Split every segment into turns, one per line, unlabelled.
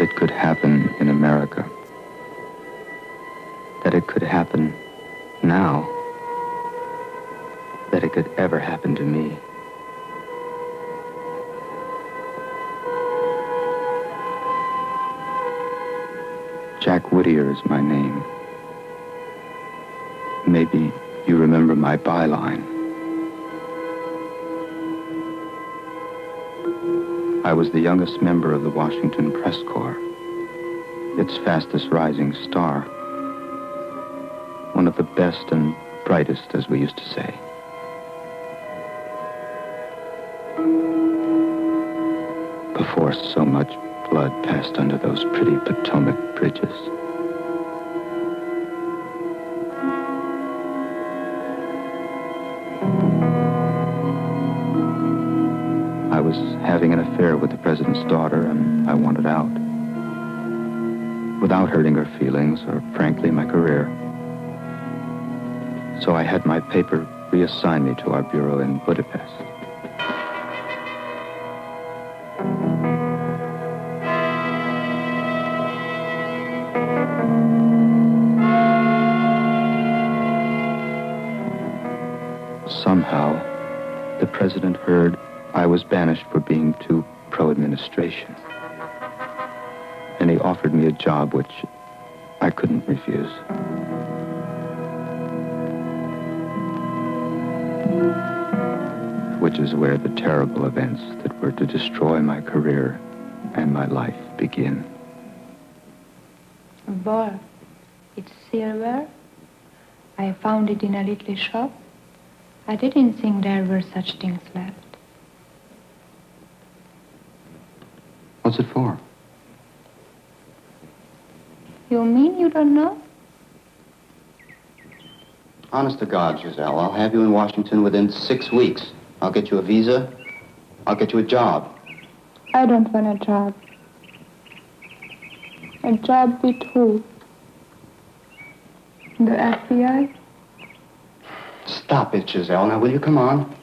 it could happen in America. That it could happen now. That it could ever happen to me. Jack Whittier is my name. Maybe you remember my byline. I was the youngest member of the Washington Press Corps, its fastest rising star. One of the best and brightest, as we used to say. Before so much blood passed under those pretty Potomac bridges. I was having an affair with the president's daughter, and I wanted out. Without hurting her feelings, or frankly, my career. So I had my paper reassign me to our bureau in Budapest. Somehow, the president heard I was banished for being too pro-administration. And he offered me a job which I couldn't refuse. Which is where the terrible events that were to destroy my career and my life begin.
A ball. It's silver. I found it in a little shop. I didn't think there were such things left.
What's it for?
You mean you don't know?
Honest to God, Giselle, I'll have you in Washington within 6 weeks. I'll get you a visa. I'll get you a job.
I don't want a job. A job with who? The FBI?
Stop it, Giselle. Now, will you come on?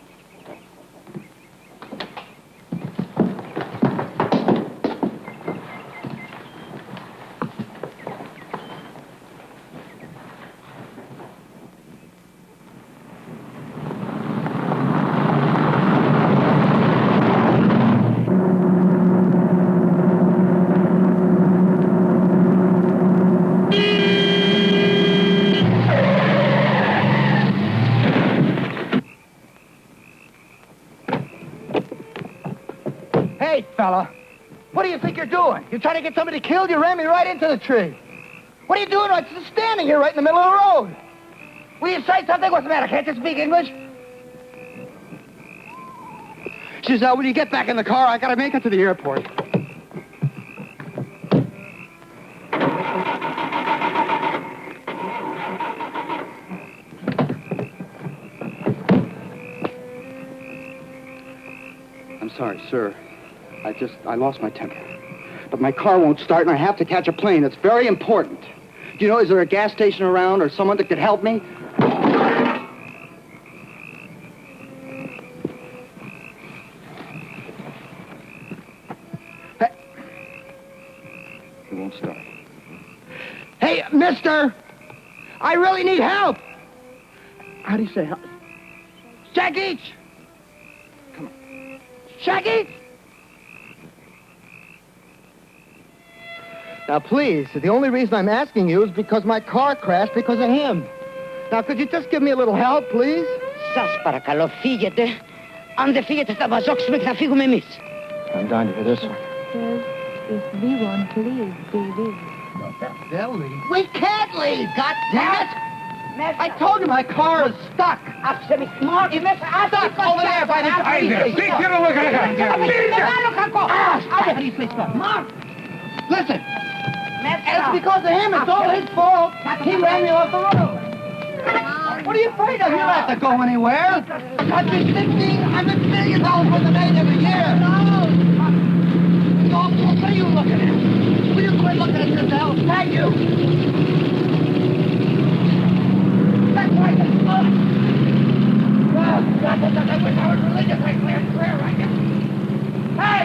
Fella, what do you think you're doing? You're trying to get somebody killed? You ran me right into the tree. What are you doing? I'm just standing here right in the middle of the road. Will you say something? What's the matter? Can't you speak English? Giselle, when you get back in the car, I gotta make it to the airport. I'm sorry, sir. I lost my temper. But my car won't start, and I have to catch a plane. It's very important. Do you know, is there a gas station around or someone that could help me? Hey. It won't start. Hey, mister! I really need help! How do you say help? Shaggy! Come on. Shaggy! Now, please, the only reason I'm asking you is because my car crashed because of him. Now, could you just give me a little help, please?
Σας παρακαλώ, φύγετε. Αν δεν φύγετε, θα βαζόξουμε και θα φύγουμε εμείς.
I'm dying to hear this one.
If we want to leave, we leave.
They'll leave. We can't leave, goddammit! I told you my car is stuck.
Άψε με, Μάρκ,
Stuck over there by the train. Mark, listen. It's because of him. It's all his fault. He ran me off the road. What are you afraid of? You don't have to go anywhere. Country's $1,500 million worth of aid every year. What are you looking at? Will you quit looking at yourself? Thank you. That's right. God, I wish I was religious. I cleared prayer right now. Hey!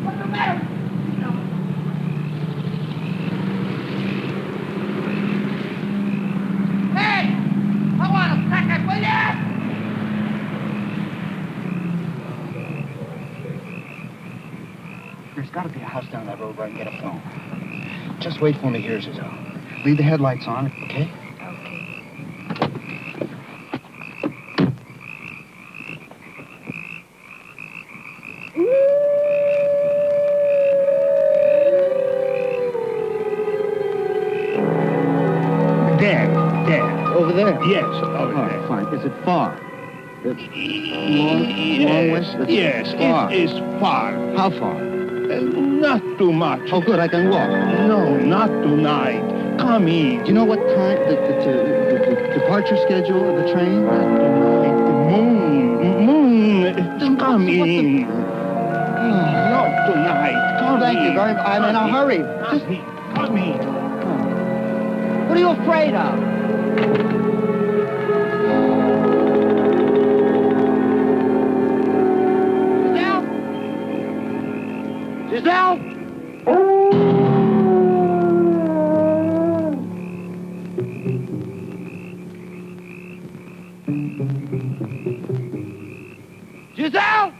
What's the matter? got to be a house down that road where I can get a phone. Just wait for me here, Giselle. Leave the headlights on, okay?
Okay.
There.
Over there?
Yes, over
Oh,
there.
fine. Is it far? It's long ways? It's
Yes,
far.
it is far.
How far?
Not too much.
Oh, good. I can walk.
No, not tonight. Come in.
Do you know what time the departure schedule of the train?
Moon, come in.
Oh,
Not tonight. Come
thank
in.
you very much. I'm in a hurry.
Just come in.
What are you afraid of? Giselle? Giselle? Giselle?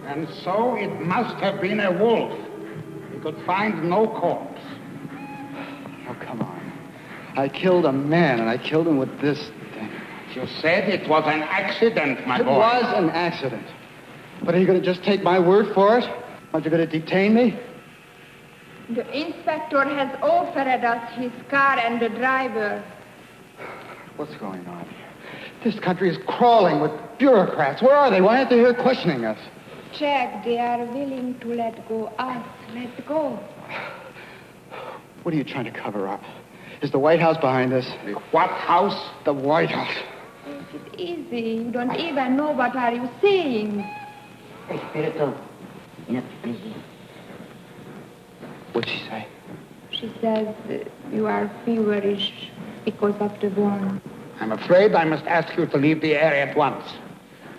And so it must have been a wolf. He could find no corpse.
Oh, come on. I killed a man, and I killed him with this thing.
You said it was an accident, my
It
boy.
was an accident. But are you going to just take my word for it? Aren't you going to detain me?
The inspector has offered us his car and the driver.
What's going on here? This country is crawling with bureaucrats. Where are they? Why aren't they here questioning us?
Jack, they are willing to let go us. Let go.
What are you trying to cover up? Is the White House behind this?
The what house?
The White House.
Take it easy. You don't even know what are you saying.
Espirito.
What'd she say?
She says you are feverish because of the wound.
I'm afraid I must ask you to leave the area at once.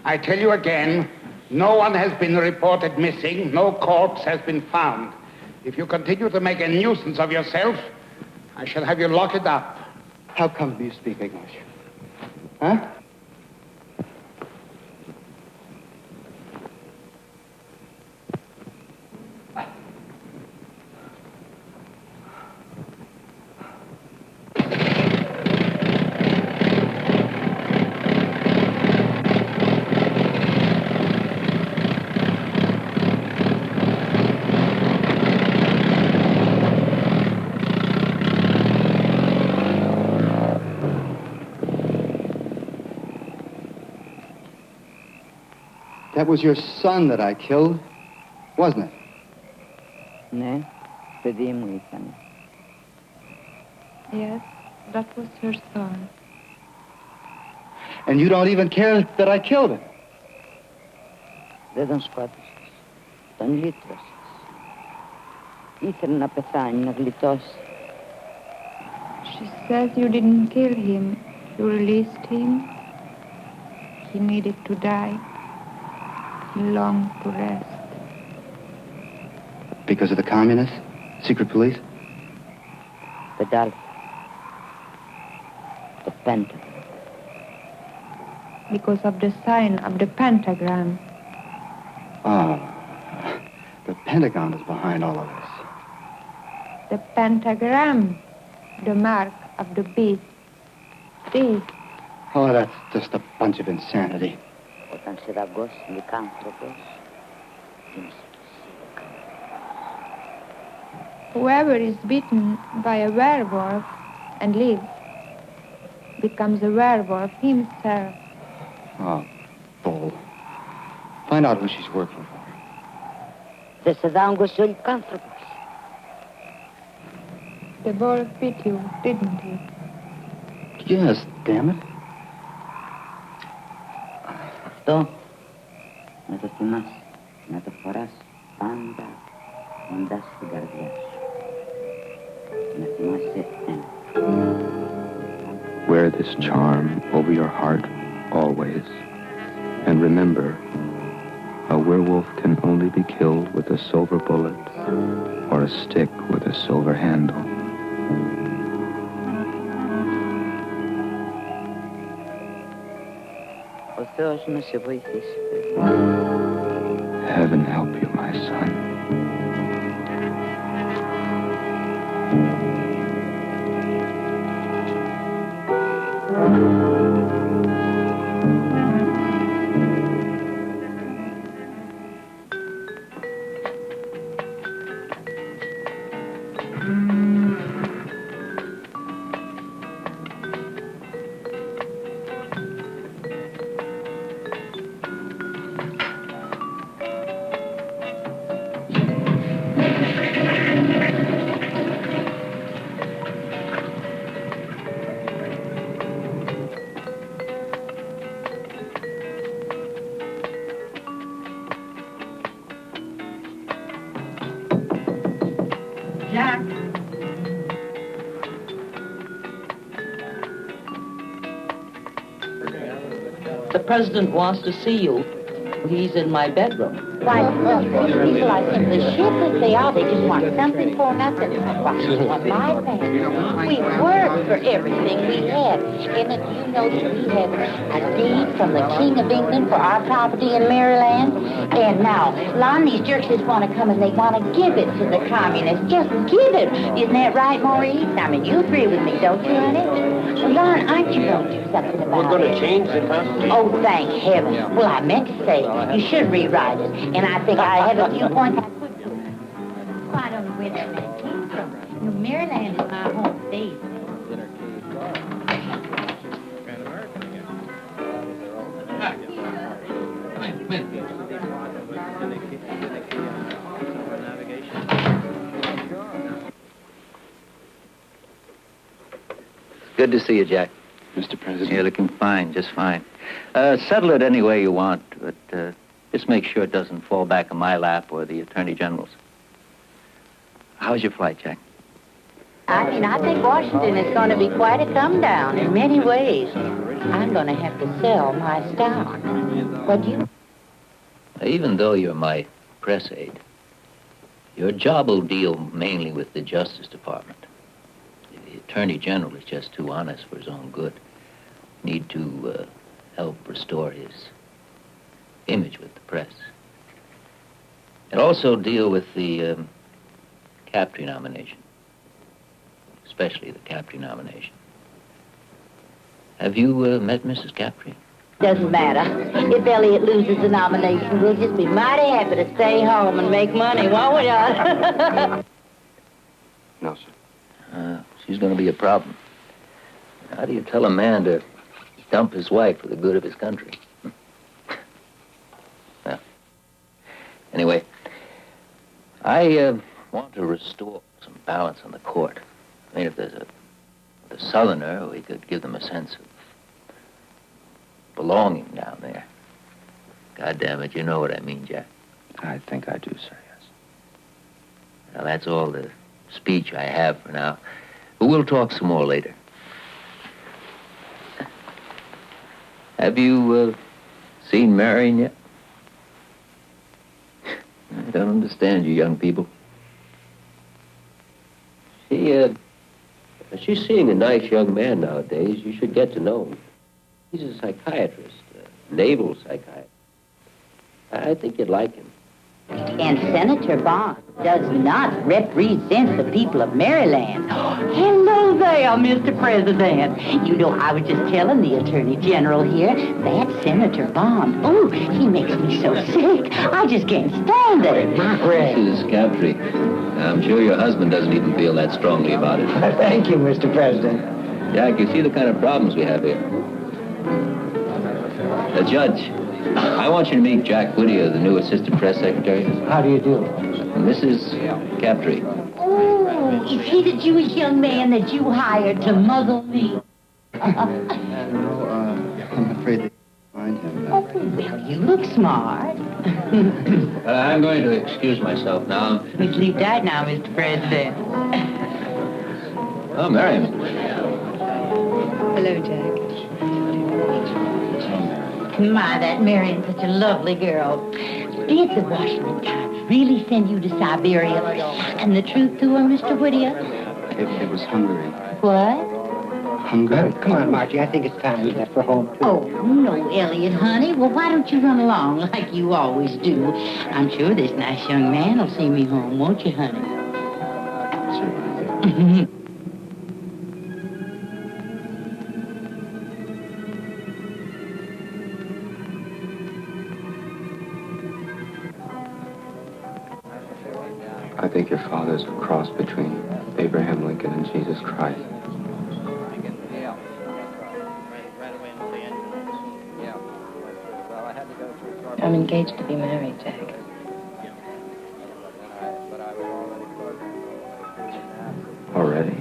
I tell you again, no one has been reported missing. No corpse has been found. If you continue to make a nuisance of yourself, I shall have you lock it up.
How come you speak English? Huh? That was your son that I killed, wasn't it?
Ne, pedimos, Ethan.
Yes, that was her son.
And you don't even care that I killed him.
Δεν σκότωσες. Τον λύτρωσες. Ήθελε να πεθάνει, να γλιτώσει.
She says you didn't kill him. You released him. He needed to die. He longed to rest.
Because of the communists? Secret police?
The Dolphin. The Pentagon.
because of the sign of the pentagram.
Oh, the Pentagon is behind all of this.
The pentagram, the mark of the beast. This.
Oh, that's just a bunch of insanity.
Όταν σε δαγκώσει λυκάνθρωπος,
Whoever is bitten by a werewolf and lives becomes a werewolf himself.
Oh, bull. Find out who she's working for.
δεν σε δάγκωσε ο λυκάνθρωπος.
The wolf bit you, didn't he?
Yes, damn it.
Αυτό να το θυμάσαι, να το φοράς πάντα κοντά στην καρδιά σου. Να θυμάσαι ένα.
Wear this charm over your heart always. And remember, a werewolf can only be killed with a silver bullet or a stick with a silver handle.
Ο Θεός να σε βοηθήσει.
Heaven help you, my son.
Jack. The president wants to see you. He's in my bedroom.
Why, people are simply shit as they are. They just want something for nothing. Why, my family, we worked for everything we had. And you know that we have a deed from the King of England for our property in Maryland. And now, Lon, these jerks just want to come and they want to give it to the communists. Just give it. Isn't that right, Maurice? I mean, you agree with me, don't you, honey? Well, Lon, aren't you going to do something about it?
We're going to change the Constitution.
Oh, thank heaven. Well, I meant to say, you should rewrite it. And I think I have a few points I could do. Well, I don't know where that man came from. New Maryland is my home state.
Good to see you, Jack.
Mr. President.
You're looking fine, just fine. Settle it any way you want, but just make sure it doesn't fall back in my lap or the Attorney General's. How's your flight, Jack?
I think Washington is going to be quite a come down in many ways. I'm going to have to sell my stock. What do you...
Even though you're my press aide, your job will deal mainly with the Justice Department. The Attorney General is just too honest for his own good. Need to help restore his image with the press. And also deal with the Captree nomination, especially the Captree nomination. Have you met Mrs. Captree?
Doesn't matter. If Elliot loses the nomination, we'll just be mighty happy to stay home and make money, won't we,
No, sir.
She's going to be a problem. How do you tell a man to dump his wife for the good of his country? Well, anyway, I want to restore some balance on the court. I mean, if there's a Southerner, we could give them a sense of belonging down there. God damn it, you know what I mean, Jack.
I think I do, sir, yes.
Now, that's all the speech I have for now. But we'll talk some more later. Have you seen Marion yet? I don't understand you young people.
She's seeing a nice young man nowadays. You should get to know him. He's a psychiatrist.
naval psychiatrist. I think you'd like him.
And Senator Bond does not represent the people of Maryland. Hello there, Mr. President. You know, I was just telling the Attorney General here, that Senator Bond, oh, he makes me so sick. I just can't stand it.
Mrs. Captree, I'm sure your husband doesn't even feel that strongly about it.
Thank you, Mr. President.
Jack, you see the kind of problems we have here. Judge, I want you to meet Jack Whittier, the new assistant press secretary.
How do you do?
Mrs. Captree.
Oh, is he the Jewish young man that you hired to muzzle me?
I'm afraid they find him.
Oh, well, you look smart.
I'm going to excuse myself now.
We sleep tight now, Mr. President.
Oh, Miriam.
Hello, Jack.
My, that Marion's such a lovely girl. Did the Washington Times really send you to Siberia? And the truth to her, Mr. Whittier?
It was Hungary.
What?
Hungary?
Come on, Margie. I think it's time we left for home, too.
Oh, no, Elliot, honey. Well, why don't you run along like you always do? I'm sure this nice young man will see me home, won't you, honey?
Certainly. I think your father's a cross between Abraham Lincoln and Jesus Christ.
I'm engaged to be married, Jack.
Already?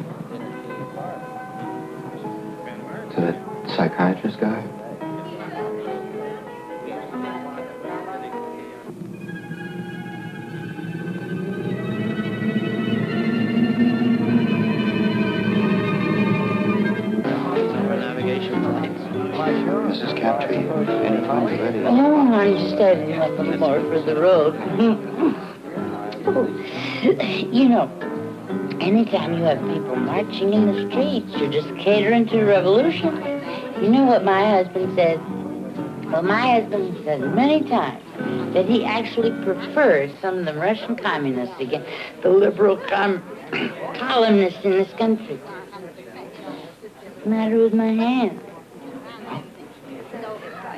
To that psychiatrist guy? Mrs. Captree, any funds ready?
Oh, I'm just adding a little more for the road. You know, anytime you have people marching in the streets, you're just catering to a revolution. You know what my husband says? Well, my husband says many times that he actually prefers some of the Russian communists against the liberal colonists in this country. What's the matter with my hand?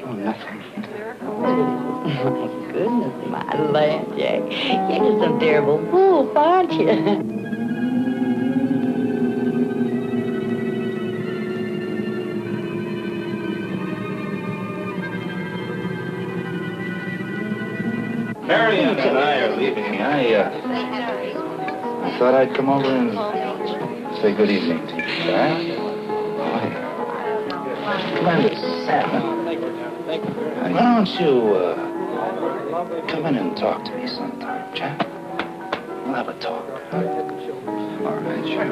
Oh, nothing.
Oh, my goodness, my land, Jack. You're just some terrible fool, aren't you?
Marion and I are leaving.
I thought I'd come over and say good evening to you, Jack.
Why don't you come in and talk to me sometime, Jack? We'll have a talk.
All right, sure.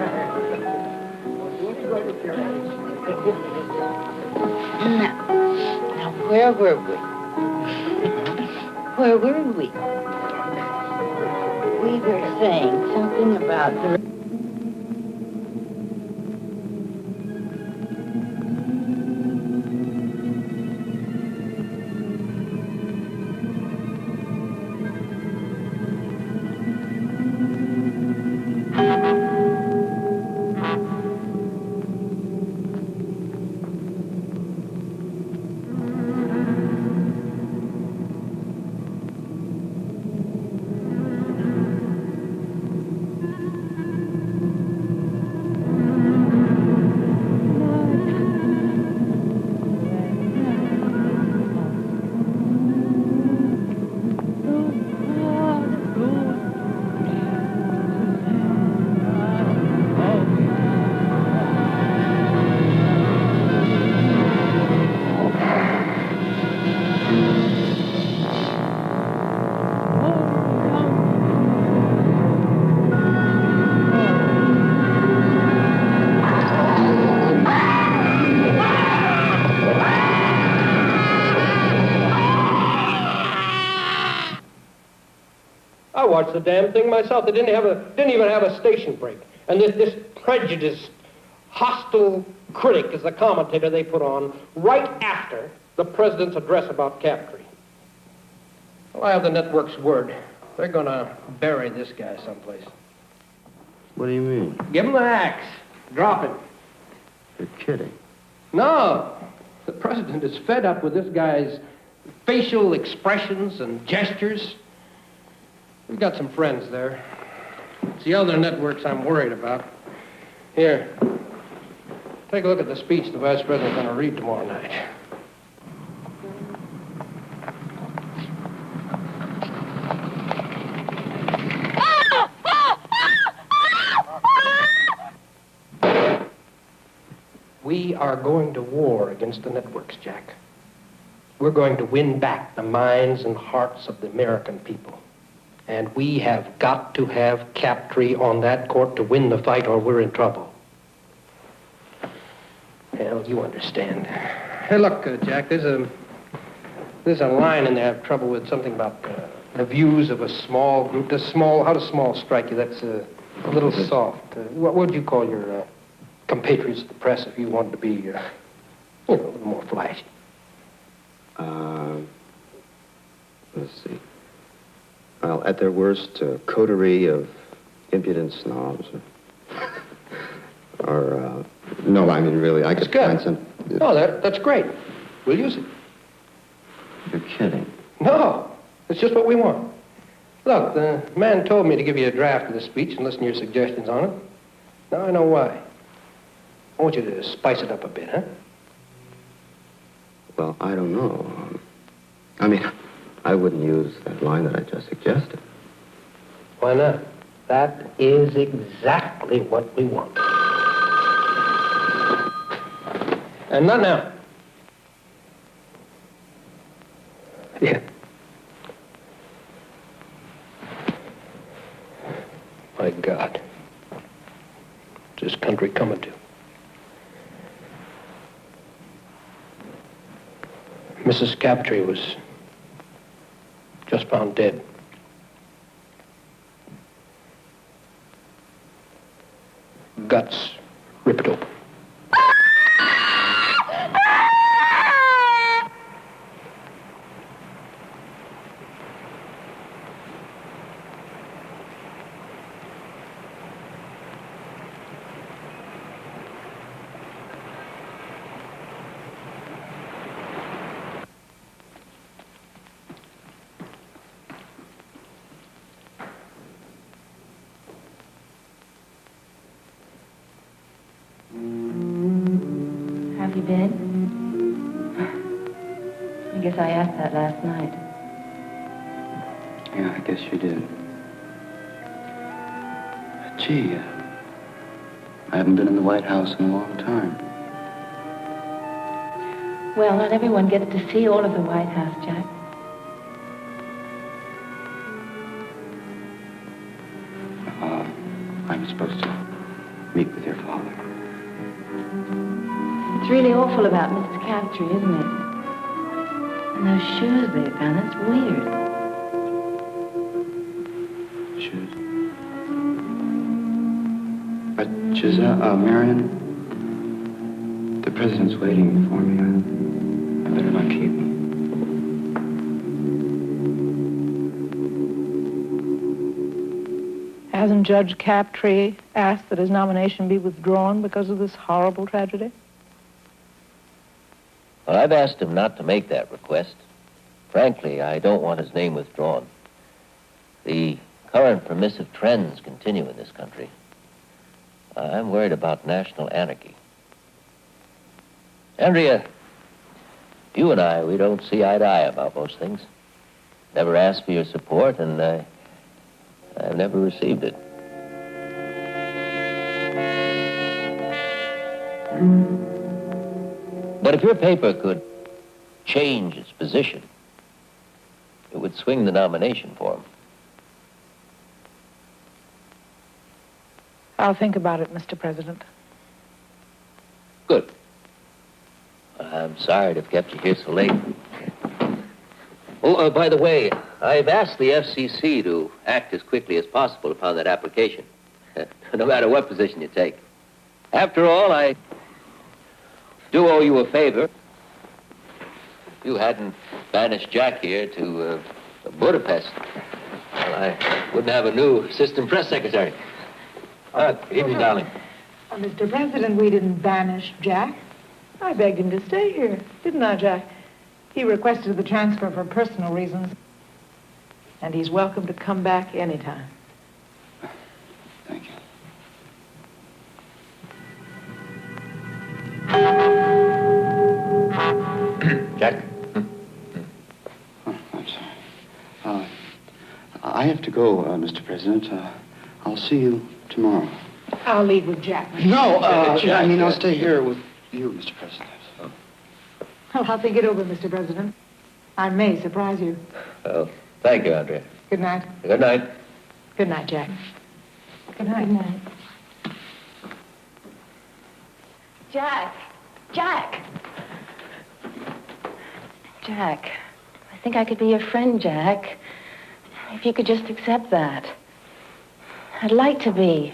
Now, where were we? Where were we? We were saying something about the...
I watched the damn thing myself. They didn't even have a station break. And this prejudiced, hostile critic is the commentator they put on right after the president's address about Captree. Well, I have the network's word. They're gonna bury this guy someplace.
What do you mean?
Give him the axe. Drop it.
You're kidding.
No. The president is fed up with this guy's facial expressions and gestures. We've got some friends there. It's the other networks I'm worried about. Here. Take a look at the speech the vice president's going to read tomorrow night. We are going to war against the networks, Jack. We're going to win back the minds and hearts of the American people. And we have got to have Captree on that court to win the fight, or we're in trouble. Hell, you understand. Hey, look, Jack, there's a line in there I have trouble with, something about the views of a small group. How does small strike you? That's a little soft. What would you call your compatriots of the press if you wanted to be, a little more flashy?
Let's see. Well, at their worst, a coterie of impudent snobs. No, I mean, really, I could find some...
Oh, that's great. We'll use it.
You're kidding.
No, it's just what we want. Look, the man told me to give you a draft of the speech and listen to your suggestions on it. Now I know why. I want you to spice it up a bit, huh?
Well, I don't know. I mean, I wouldn't use that line that I just suggested.
Why not? That is exactly what we want. And not now. Yeah. My God. What's this country coming to? Mrs. Captree was just found dead. Guts ripped open.
Have you been? I guess I asked that last night.
Yeah, I guess you did. Gee, I haven't been in the White House in a long time.
Well, not everyone gets to see all of the White House, Jack.
I'm supposed to meet with your father.
It's really awful about Mrs. Captree, isn't it? And those shoes they found, that's weird.
Shoes? But Giselle, Marion, the president's waiting for me. I better not keep him.
Hasn't Judge Captree asked that his nomination be withdrawn because of this horrible tragedy?
Well, I've asked him not to make that request. Frankly, I don't want his name withdrawn. The current permissive trends continue in this country. I'm worried about national anarchy. Andrea, you and I, we don't see eye to eye about most things. Never asked for your support, and I've never received it. But if your paper could change its position, it would swing the nomination for him.
I'll think about it, Mr. President.
Good. I'm sorry to have kept you here so late. Oh, by the way, I've asked the FCC to act as quickly as possible upon that application, no matter what position you take. After all, I do owe you a favor. you hadn't banished Jack here to Budapest, well, I wouldn't have a new assistant press secretary. Evening, darling.
Mr. President, we didn't banish Jack. I begged him to stay here, didn't I, Jack? He requested the transfer for personal reasons, and he's welcome to come back anytime.
Thank you.
Jack?
Oh, I'm sorry. I have to go, Mr. President. I'll see you tomorrow.
I'll leave with Jack.
No,
Jack,
I mean, I'll stay here with you, Mr. President.
Well, I'll think it over, Mr. President. I may surprise you.
Well, thank you, Andrea.
Good night.
Good night.
Good night, Jack. Good night.
Good night. Jack! Jack! Jack, I think I could be your friend, Jack. If you could just accept that. I'd like to be.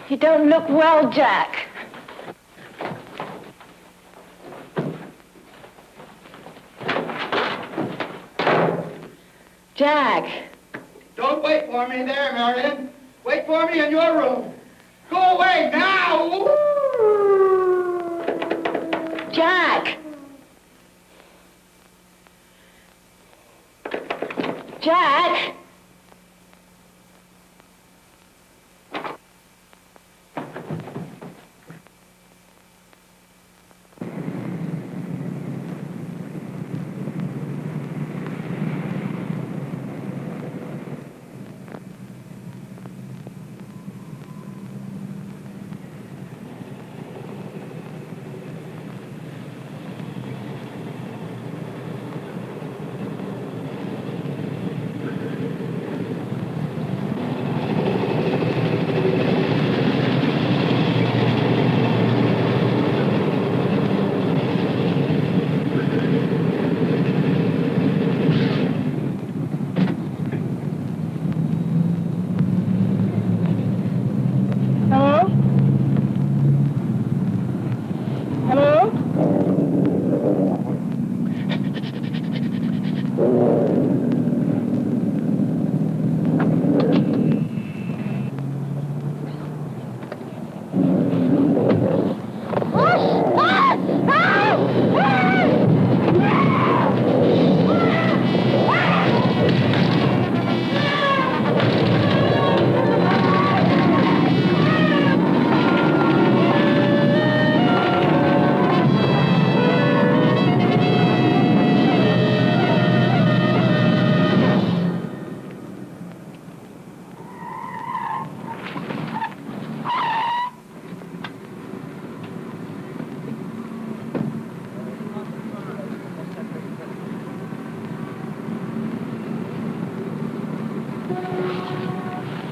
You don't look well, Jack. Jack!
Don't wait for me there, Marion. Wait for me in your room. Go away now!
Jack! Jack!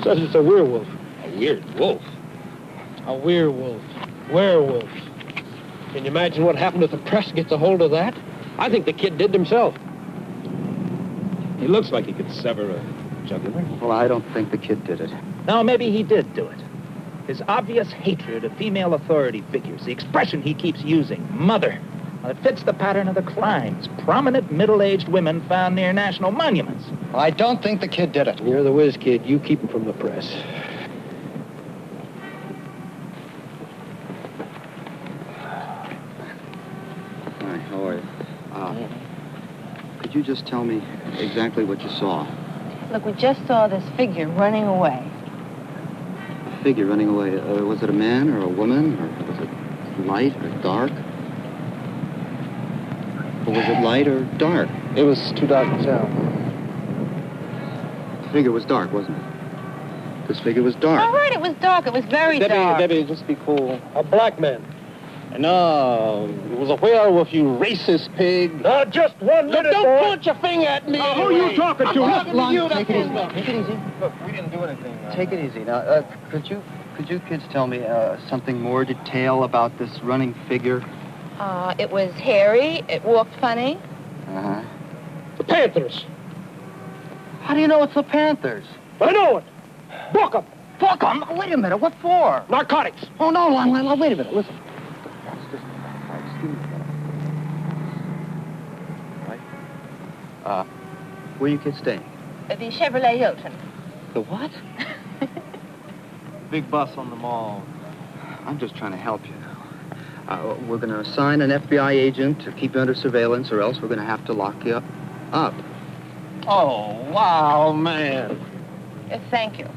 Says it's a werewolf.
A weird wolf.
A werewolf. Werewolf. Can you imagine what happened if the press gets a hold of that? I think the kid did himself.
He looks like he could sever a jugular.
Well, I don't think the kid did it.
No, maybe he did do it. His obvious hatred of female authority figures, the expression he keeps using, mother, well, it fits the pattern of the crimes. Prominent middle-aged women found near national monuments.
I don't think the kid did it.
You're the whiz kid. You keep him from the press.
Hi, how are you? Could you just tell me exactly what you saw?
Look, we just saw this figure running away.
A figure running away. Was it a man or a woman? Or was it light or dark? Or was it light or dark?
It was too dark to tell.
The figure was dark, wasn't it? This figure was dark.
All right, it was dark. It was very dark.
Debbie, just be cool. A black man. No, it was a werewolf, you racist pig.
Just 1 minute,
Don't point your finger at me.
Who are you talking to?
Take it easy. Take it easy.
Look, we didn't do anything.
Take it easy. Now, could you kids tell me something more detail about this running figure?
It was hairy. It walked funny.
Uh-huh.
The Panthers.
How do you know it's the Panthers?
I know it. Book 'em.
Fuck 'em! Wait a minute, what for?
Narcotics.
Oh, no, wait a minute, listen. Excuse me. Where are you kids staying?
The Chevrolet Hilton.
The what?
Big bus on the mall.
I'm just trying to help you now. We're going to assign an FBI agent to keep you under surveillance, or else we're going to have to lock you up.
Oh, wow, man.
Thank you.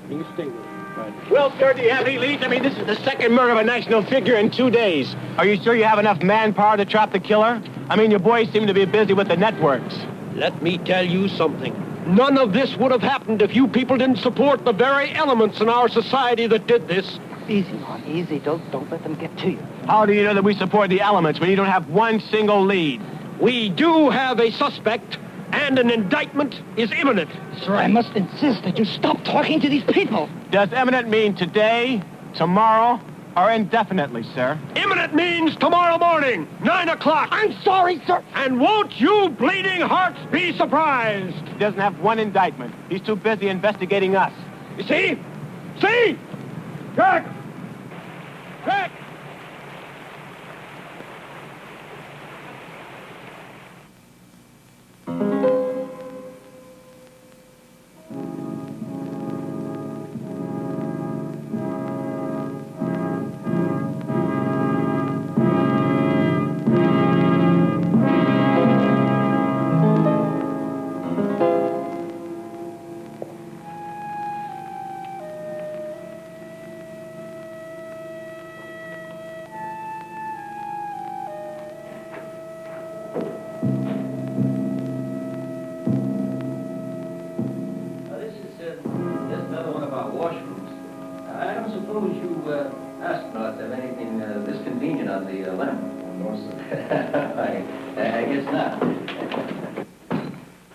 You stay with Well, sir, do you have any leads? I mean, this is the second murder of a national figure in 2 days. Are you sure you have enough manpower to trap the killer? I mean, your boys seem to be busy with the networks.
Let me tell you something. None of this would have happened if you people didn't support the very elements in our society that did this.
Easy, Mark, easy. Don't let them get to you.
How do you know that we support the elements when you don't have one single lead?
We do have a suspect, and an indictment is imminent.
Sir, I must insist that you stop talking to these people.
Does imminent mean today, tomorrow, or indefinitely, sir?
Imminent means tomorrow morning, 9 o'clock.
I'm sorry, sir.
And won't you bleeding hearts be surprised?
He doesn't have one indictment. He's too busy investigating us.
You see? See? Jack! Jack!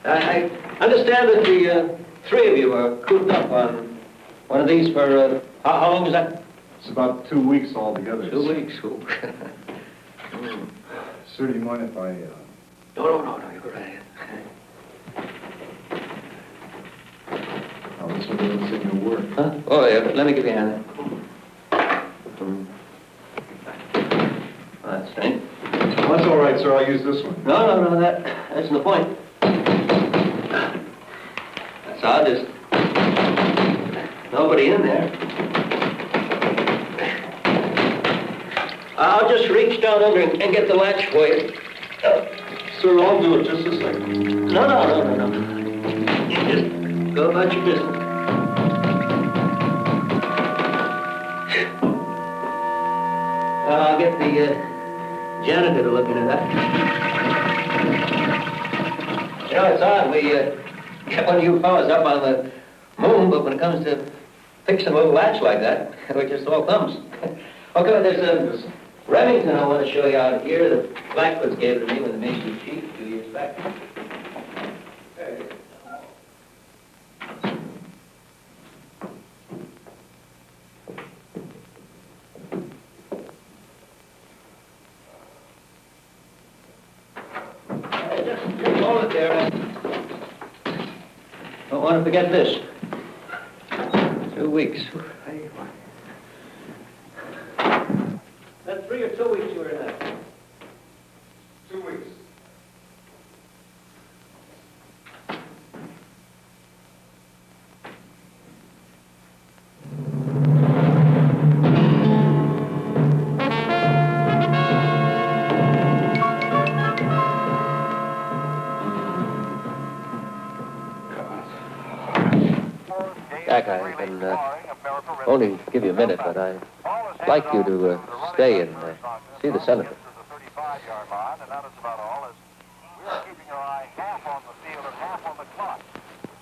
I understand that the three of you are cooped up on one of these for, how long is that?
It's about 2 weeks altogether.
2 weeks. Ooh.
Sir, do you mind if I...
No, you're right.
Oh, this will be able to take no work.
Huh? Oh, yeah, but let me give you a hand. Oh, that's strange.
That's all right, sir. I'll use this one.
No, that's the point. That's odd, there's nobody in there. I'll just reach down under and get the latch for you.
Sir, I'll do it just a second.
No. You just go about your business. I'll get the janitor to look into that. You know, it's odd. We get one of you fellas up on the moon, but when it comes to fixing a little latch like that, it just all comes. Okay, there's Remington I want to show you out here. The Blackwoods gave it to me when they made you chief 2 years back. There it is. Just hold it there. Don't want to forget this. 2 weeks. That 3 or 2 weeks you were in that?
2 weeks.
Jack, I can only give you a minute, but I'd like you to stay and see the senator.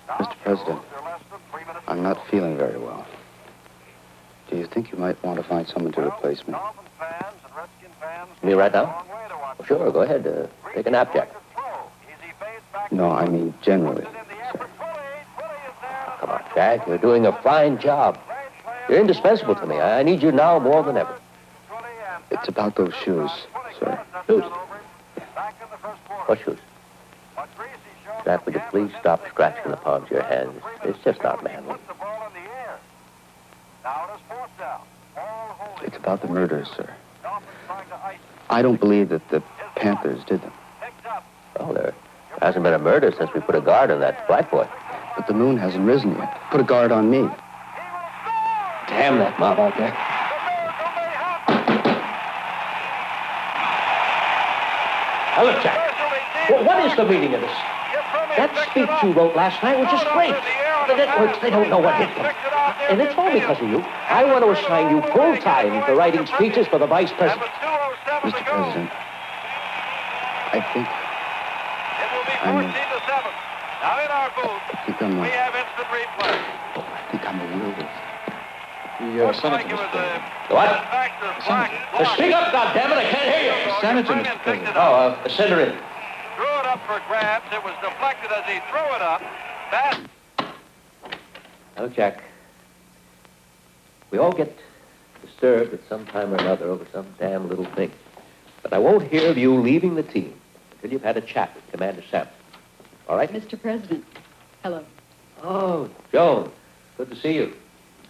Mr. President, I'm not feeling very well. Do you think you might want to find someone to replace me?
Me right now? Well, sure, go ahead. Take a nap, Jack.
No, I mean generally.
Come on, Jack. You're doing a fine job. You're indispensable to me. I need you now more than ever.
It's about those shoes, sir.
Shoes? What shoes? Jack, would you please stop scratching the palms of your hands? It's just not manly.
It's about the murders, sir. I don't believe that the Panthers did them.
Well, there hasn't been a murder since we put a guard on that black boy.
But the moon hasn't risen yet. Put a guard on me.
Damn that mob out there. Now, look, Jack. What is the meaning of this? That speech you wrote last night was just great. The networks, they don't know what hit them. And it's all because of you. I want to assign you full time for writing speeches for the vice president.
Mr. President, I think I'm a werewolf.
The senator, Mr. President.
What? Speak up, goddammit, I can't hear you.
Senator, Mr. President.
Send her in.
Threw it up for grabs. It was deflected as he threw it up.
Now, Jack, we all get disturbed at some time or another over some damn little thing. But I won't hear of you leaving the team until you've had a chat with Commander Sampson. All right?
Mr. President, hello.
Oh, Joan, good to see you.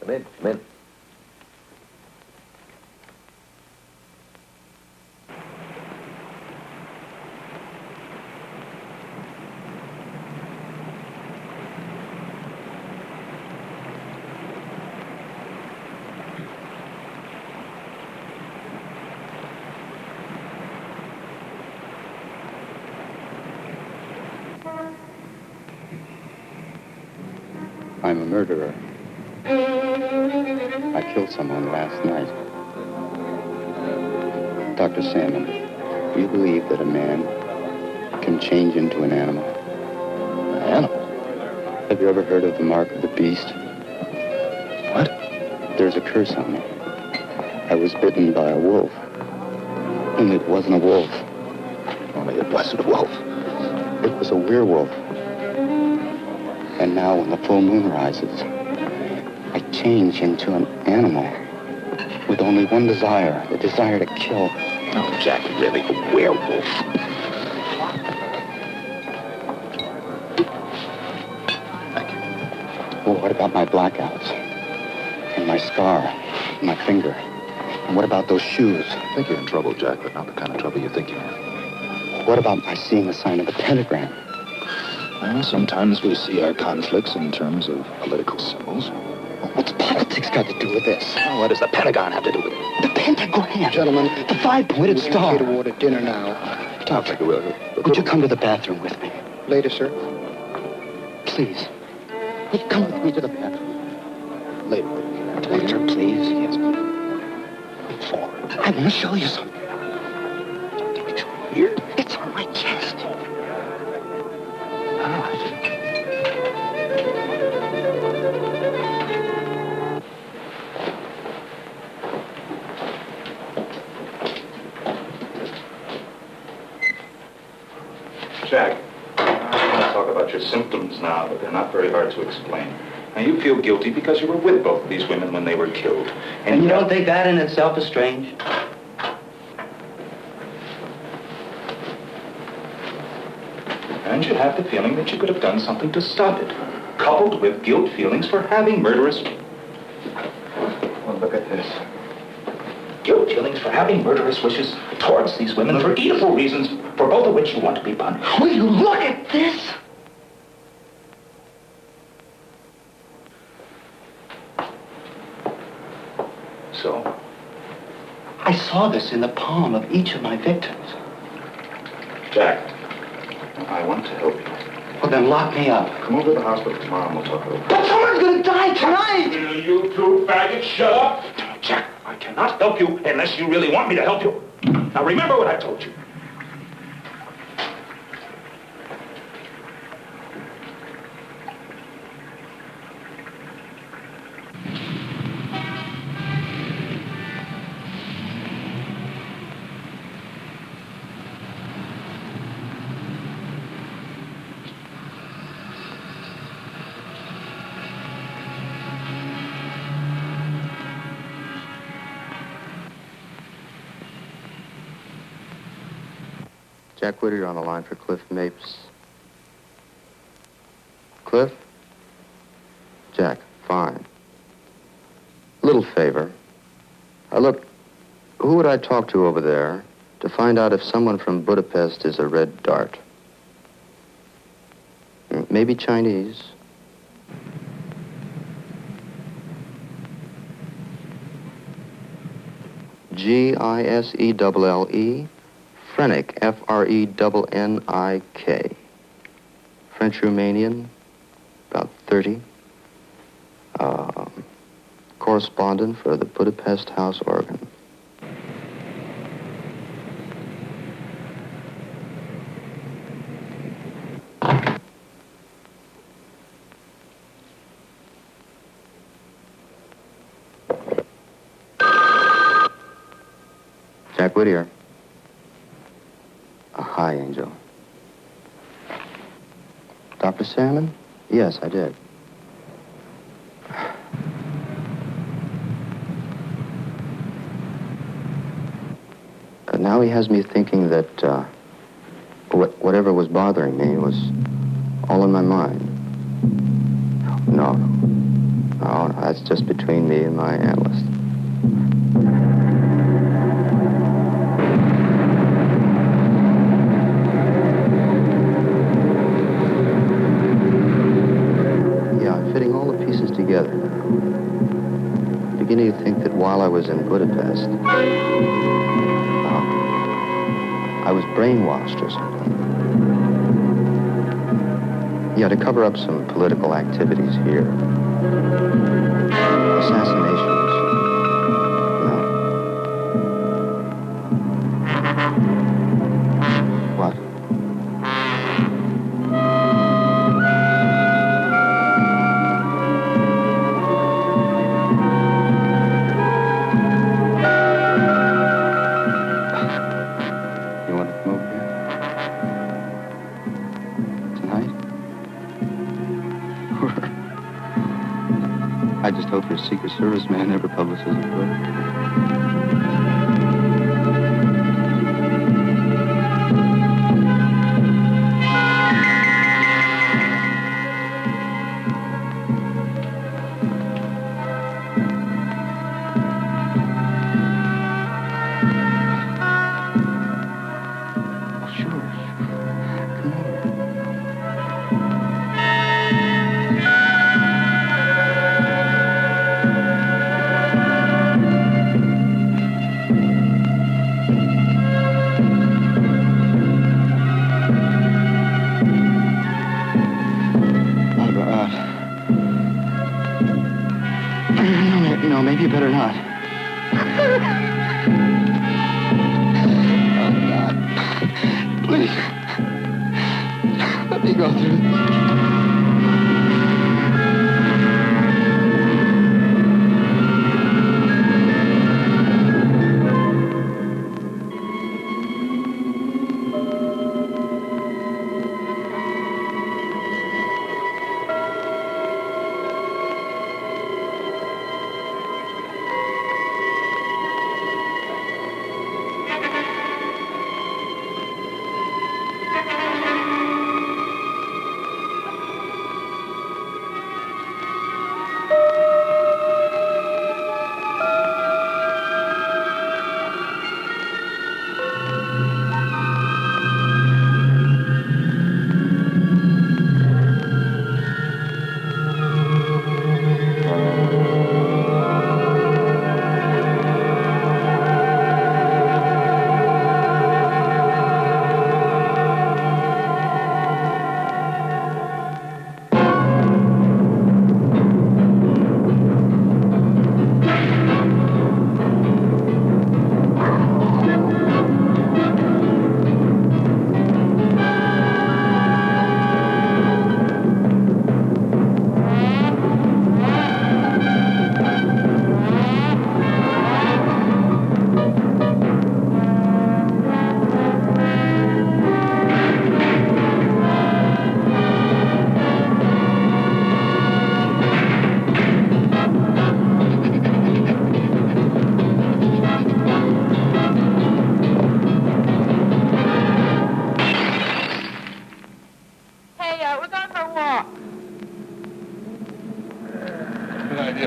Come in, come in.
I'm a murderer. I killed someone last night. Dr. Salmon, do you believe that a man can change into an animal? An animal? Have you ever heard of the mark of the beast? What? There's a curse on me. I was bitten by a wolf. And it wasn't a wolf. Only it wasn't a wolf. It was a werewolf. And now when the full moon rises, I change into an animal with only one desire, the desire to kill.
Oh, Jack, really, a werewolf.
Thank you. Well, what about my blackouts? And my scar? And my finger? And what about those shoes?
I think you're in trouble, Jack, but not the kind of trouble you think you're in.
What about my seeing the sign of the pentagram?
Well, sometimes we see our conflicts in terms of political symbols.
What's politics got to do with this?
Well, what does the Pentagon have to do with it?
The pentagram. Gentlemen, the five-pointed star.
Toward dinner now.
Doctor, would you come to the bathroom with me?
Later, sir.
Please. Would you come with me to the bathroom?
Later.
Later, please.
Yes.
I want to show you something. Here? It's on my chest.
Jack, I want to talk about your symptoms now, but they're not very hard to explain. Now, you feel guilty because you were with both of these women when they were killed.
And you don't think that in itself is strange?
And you have the feeling that you could have done something to stop it, coupled with guilt feelings for having murderous... Well, look at this. Guilt feelings for having murderous wishes towards these women for evil reasons, for both of which you want to be punished.
Will you look at this?
So?
I saw this in the palm of each of my victims.
Jack, I want to help you.
Well, then lock me up.
Come over to the hospital tomorrow and we'll talk it over.
But someone's gonna die tonight!
Will you two faggots shut up? Jack, I cannot help you unless you really want me to help you. Now remember what I told you.
Jack Whittier on the line for Cliff Mapes. Cliff? Jack, fine. Little favor. Look, who would I talk to over there to find out if someone from Budapest is a red dart. Maybe Chinese. Gisselle, Frenick, Frennik. French Romanian, about 30. Correspondent for the Budapest House Organ. Jack Whittier. Hi, Angel. Dr. Salmon? Yes, I did. Now he has me thinking that whatever was bothering me was all in my mind. No, that's just between me and my analyst. Yeah, I'm fitting all the pieces together now. I'm beginning to think that while I was in Budapest, I was brainwashed or something. Yeah, to cover up some political activities here. Assassinations. No. What? I just hope your Secret Service man never publishes a book. No, maybe you better not. Oh, God. Please. Let me go through this.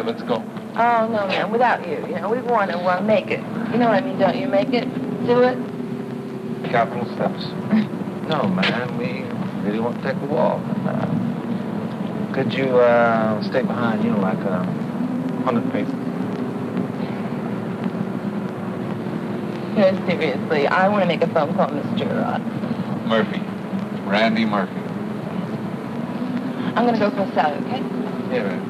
Let's go. Oh, no, man, without you. You know, we've won and we'll make it. You know what I mean, don't you? Make it. Do it.
Capitol steps. No, man, we really want to take a walk. Could you stay behind, like 100 paces?
No, seriously, I want to make a phone call, Mr.
Murphy. Randy Murphy.
I'm going to go for a salad, okay?
Yeah, man.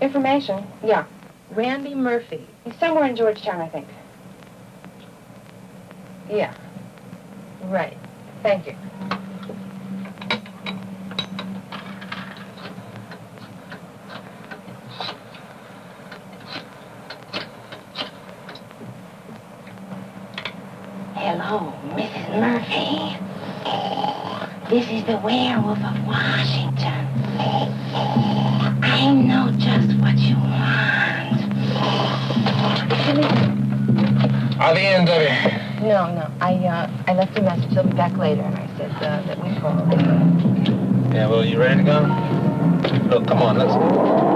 Information? Yeah. Randy Murphy. He's somewhere in Georgetown, I think. Yeah. Right. Thank you.
Hello, Mrs. Murphy. This is the werewolf of Washington. I know just what you want.
Are the end of it?
No. I left a message. He'll be back later, and I said that we called.
Yeah, well, you ready to go? Look, come on, let's go.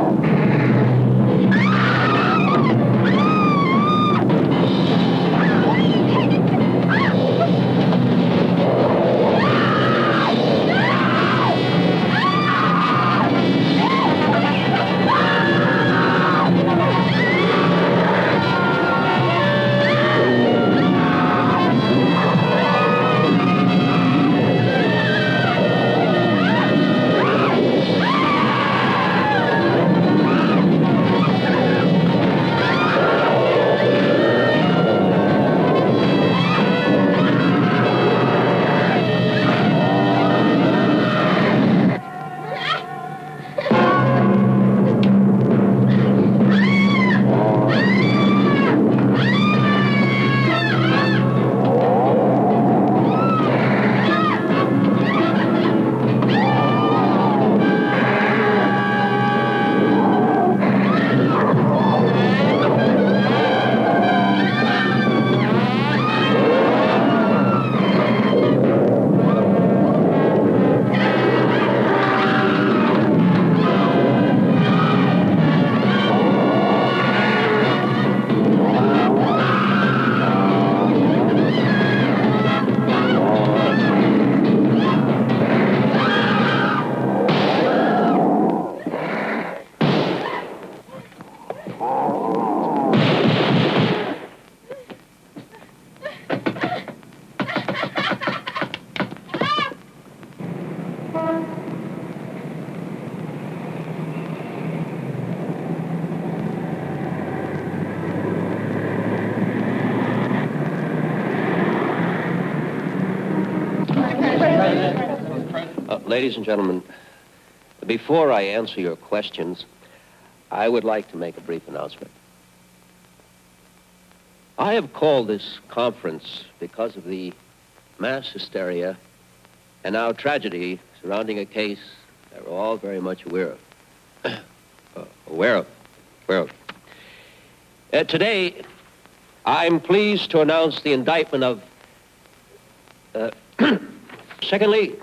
Ladies and gentlemen, before I answer your questions, I would like to make a brief announcement. I have called this conference because of the mass hysteria and now tragedy surrounding a case that we're all very much aware of. Today, I'm pleased to announce the indictment of, secondly,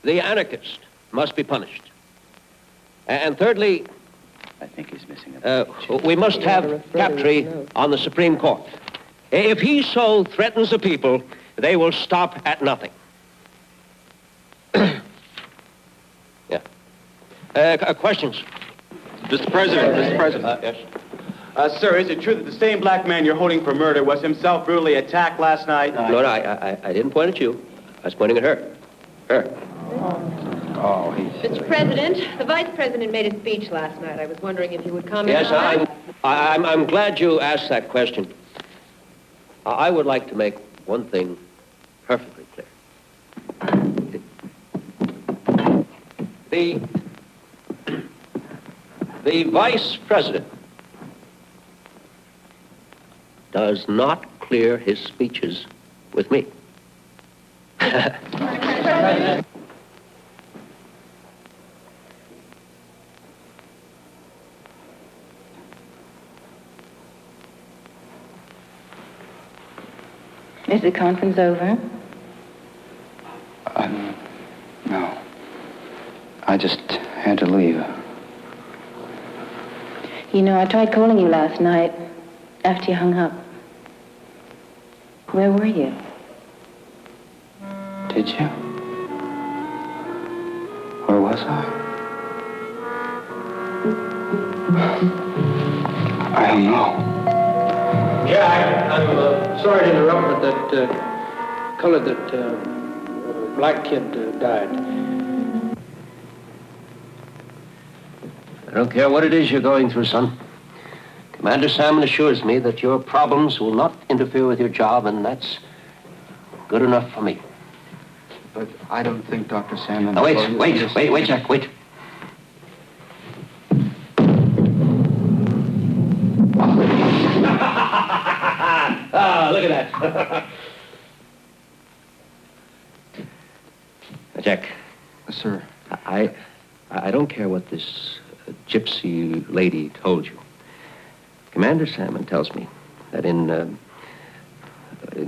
the anarchist must be punished. And thirdly,
I think he's missing
we must have Captree on the Supreme Court. If he so threatens the people, they will stop at nothing. Yeah. Questions?
Mr. President.
Yes.
Sir, is it true that the same black man you're holding for murder was himself brutally attacked last night?
No, I didn't point at you. I was pointing at her. Her.
Oh,
Mr. President, the Vice President made a speech last night. I was wondering if you would comment
Yes,
on that.
I'm glad you asked that question. I would like to make one thing perfectly clear. The Vice President does not clear his speeches with me.
Is the conference over?
No. I just had to leave.
You know, I tried calling you last night after you hung up. Where were you?
Did you? Where was I? I don't know.
Yeah, I'm sorry to interrupt, but that black kid died.
I don't care what it is you're going through, son. Commander Salmon assures me that your problems will not interfere with your job, and that's good enough for me.
But I don't think Dr. Salmon...
Now, wait, Jack, wait. Ah, look at that. Jack.
Sir.
I don't care what this gypsy lady told you. Commander Salmon tells me that in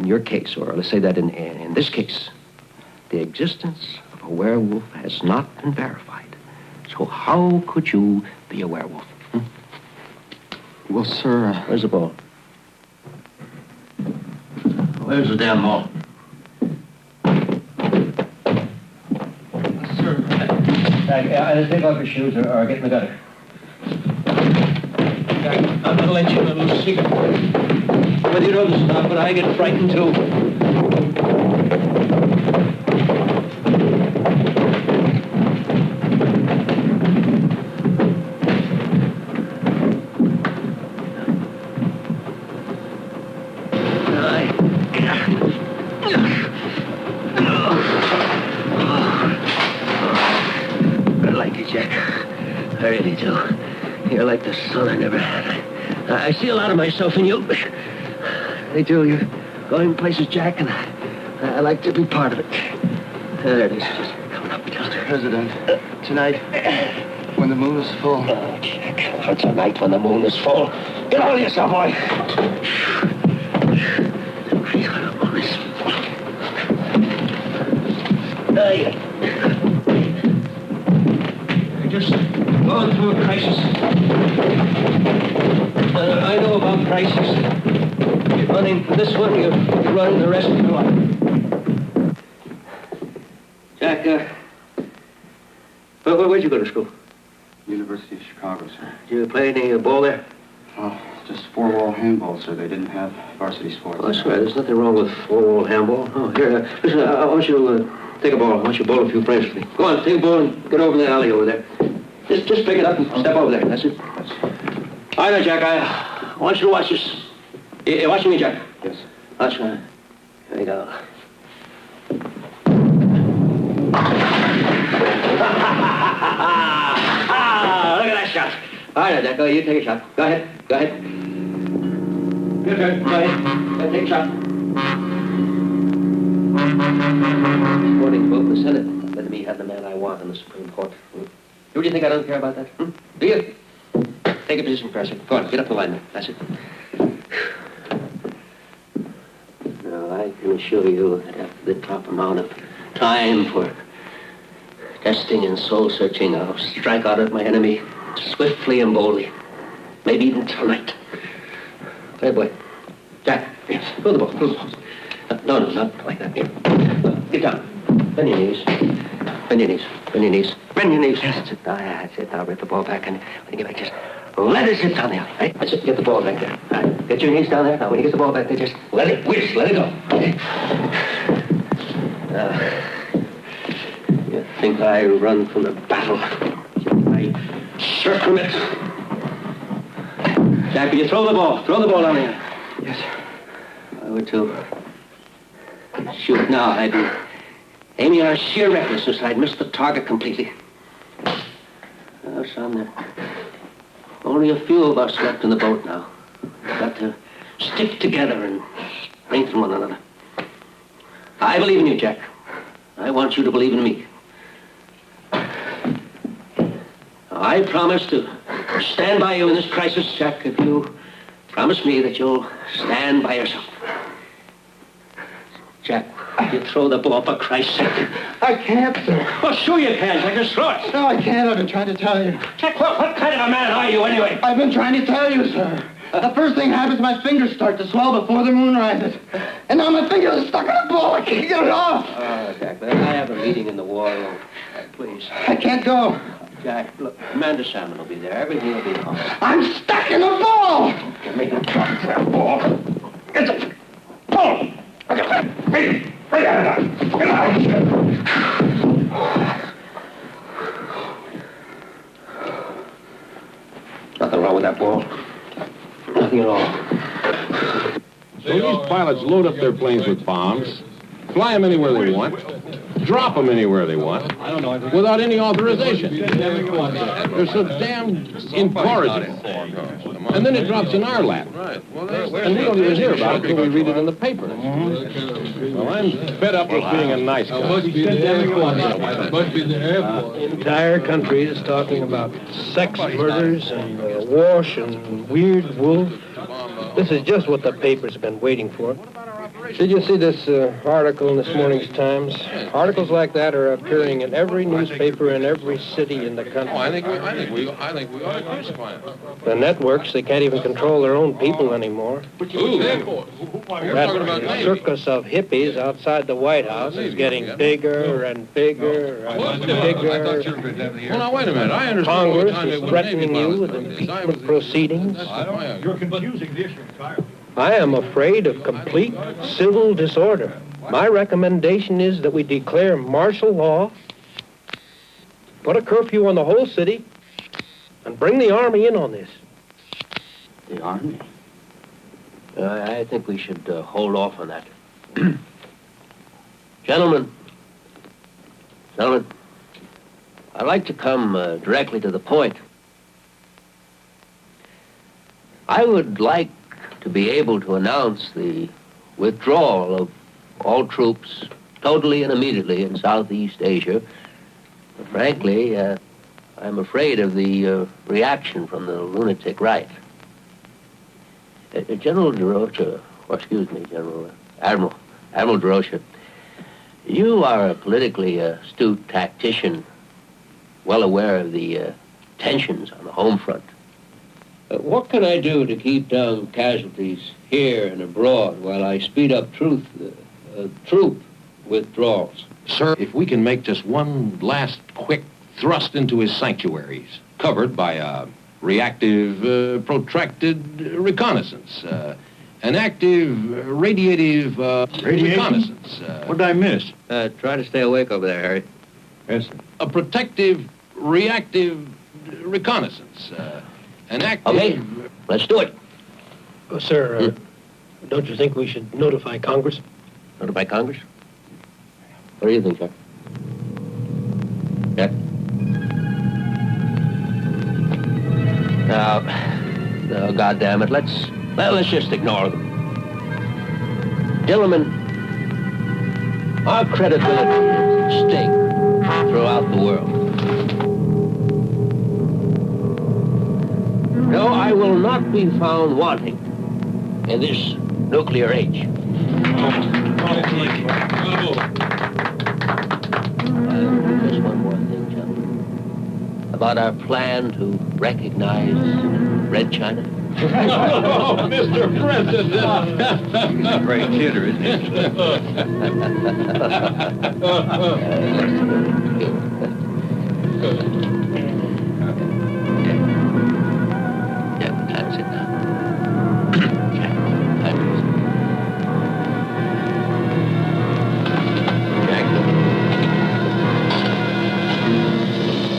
your case, or let's say that in this case, the existence of a werewolf has not been verified. So how could you be a werewolf?
Well, sir...
Where's the ball? Where's the damn ball?
Sir...
Take off your shoes or get in the gutter. I'm gonna let you in a little secret. Whether you know this or not, but I get frightened too. I like you, Jack. I really do. You're like the son I never had. I see a lot of myself in you. I do. You're going places, Jack, and I like to be part of it. There it is. Just coming up down there.
President, tonight, when the moon is full...
Oh, Jack. For tonight, when the moon is full. Get hold of yourself, boy. Just going through a crisis. I know about crises. You're running for this one, you're running the rest of your life. Jack, where'd you go to school?
University of Chicago, sir.
Did you play any ball there?
Oh, just four-wall handball, sir. They didn't have varsity sports.
Oh, that's right. There's nothing wrong with four-wall handball. Oh, here, listen, I want you to take a ball. I want you to bowl a few frames for me. Go on, take a ball and get over in the alley over there. Just pick it up and step over there. That's it. All right, Jack, I want you to watch this. You watching me, Jack?
Yes.
Watch me. There you go. Look at that shot. All right, Jack, you take a shot. Go ahead. Your turn. Go ahead. Take a shot. According to vote in the Senate, let me have the man I want in the Supreme Court. Do you think I don't care about that? Do you? Take a position, President. Go on, get up the line there. That's it. Now, I can assure you that after the proper amount of time for testing and soul-searching, I'll strike out at my enemy swiftly and boldly. Maybe even tonight. Hey, boy. Jack, yes. Throw the ball. No, not like that. Here. Get down. Bend your knees. Bend your knees. Yes. That's it. Now rip the ball back, and when you get back, just let it zip down the alley, right? That's it. Get the ball back there. All right. Get your knees down there. Now, when you get the ball back there, just let it whiz. Let it go. Okay? You think I run from the battle? I circumvent. Jack, will you throw the ball? Throw the ball down there.
Yes.
I would too. Shoot now. I'd be aiming on sheer recklessness. I'd miss the target completely. Oh, son, there only a few of us left in the boat now. We've got to stick together and strengthen one another. I believe in you, Jack. I want you to believe in me. I promise to stand by you in this crisis, Jack, if you promise me that you'll stand by yourself.
You throw the ball, for Christ's sake.
I can't, sir.
Well, sure you can, Jack. Just throw it.
No, I can't. I've been trying to tell you.
Jack, what kind of a man are you, anyway?
I've been trying to tell you, sir. The first thing happens, my fingers start to swell before the moon rises. And now my fingers are stuck in a ball. I can't get it off.
Jack, I have a meeting in the war room. Please.
I can't go.
Jack, look, Commander Salmon will be there. Everything will be fine.
I'm stuck in a ball.
Give me the drop for that ball. It's a ball. Nothing wrong with that ball. Nothing at all.
So these pilots load up their planes with bombs, fly them anywhere they want, drop them anywhere they want, without any authorization. They're so damn incorrigible. And then it drops in our lap. And we don't even hear about it until we read it in the paper. Well, I'm fed up with being a nice guy.
Entire country is talking about sex murders and Wash and Weird Wolf. This is just what the paper's been waiting for. Did you see this article in this morning's Times? Articles like that are appearing in every newspaper in every city in the country.
I think we ought to crucify him.
The networks, they can't even control their own people anymore. That circus of hippies outside the White House is getting bigger and bigger and bigger.
Well, now, wait a minute. I understand.
Congress is threatening you with impeachment proceedings.
You're confusing the issue entirely.
I am afraid of complete civil disorder. My recommendation is that we declare martial law, put a curfew on the whole city, and bring the Army in on this.
The Army?
I think we should hold off on that. Gentlemen, I'd like to come directly to the point. I would like to be able to announce the withdrawal of all troops totally and immediately in Southeast Asia. But frankly, I'm afraid of the reaction from the lunatic right. General DeRocha, Admiral DeRocha, you are a politically astute tactician, well aware of the tensions on the home front. What can I do to keep down casualties here and abroad while I speed up troop withdrawals?
Sir, if we can make just one last quick thrust into his sanctuaries, covered by a reactive, protracted reconnaissance, an active, radiative reconnaissance.
What did I miss?
Try to stay awake over there, Harry.
Yes, sir.
A protective, reactive reconnaissance. An active...
Okay, let's do it.
Sir, don't you think we should notify Congress?
Notify Congress? What do you think, Chuck? Yeah? Now, goddamn it, let's just ignore them. Gentlemen, our credibility is at stake throughout the world. No, I will not be found wanting in this nuclear age. Just one more thing, gentlemen. About our plan to recognize Red China.
Oh, Mr. President!
He's a great kidder, isn't
That's it now.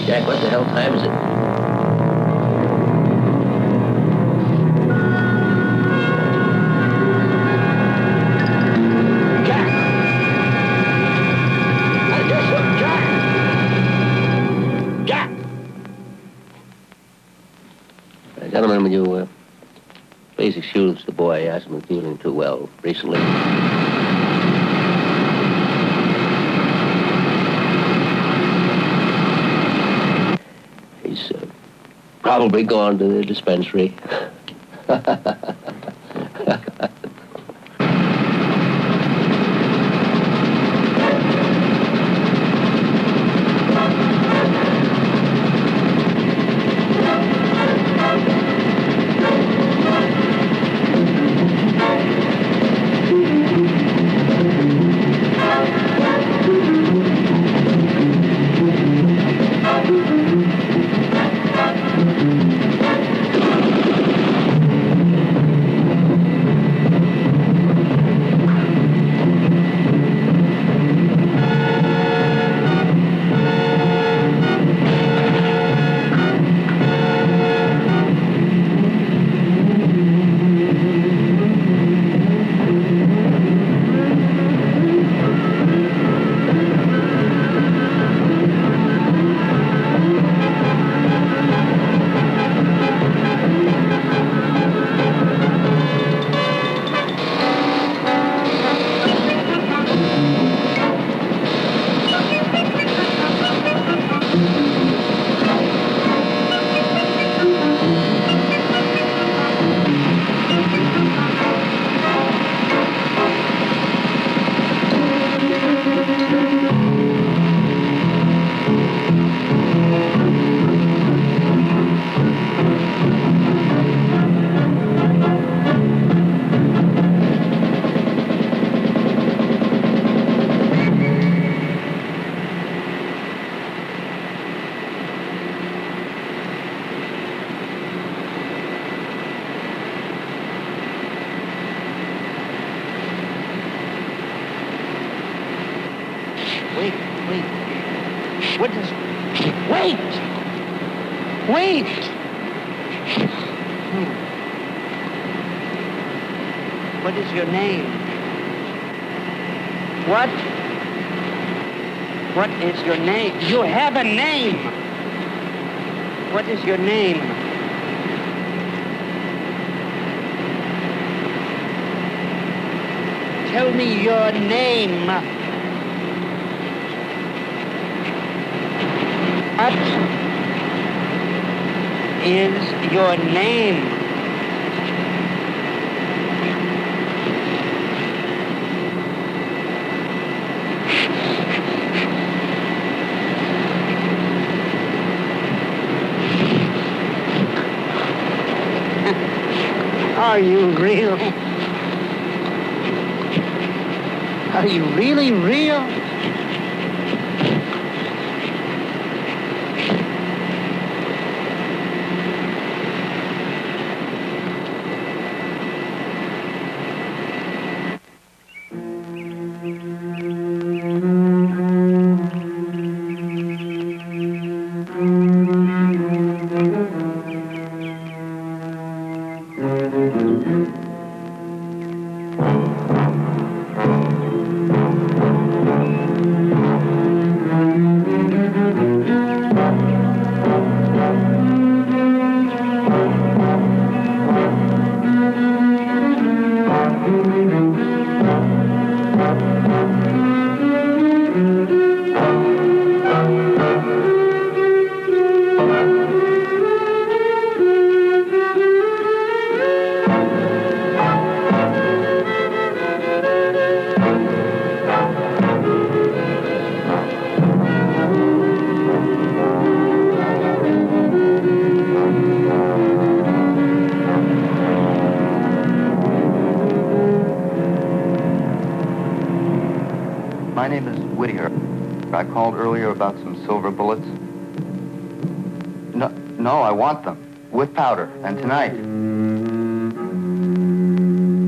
Jack, what the hell time is it? Gentlemen, will you please excuse the boy? He hasn't been feeling too well recently. He's probably gone to the dispensary.
Wait. What is... Wait! What is your name? What? What is your name? You have a name! What is your name? Tell me your name. What is your name? Are you real? Are you really real?
My name is Whittier. I called earlier about some silver bullets. No, I want them. With powder. And tonight.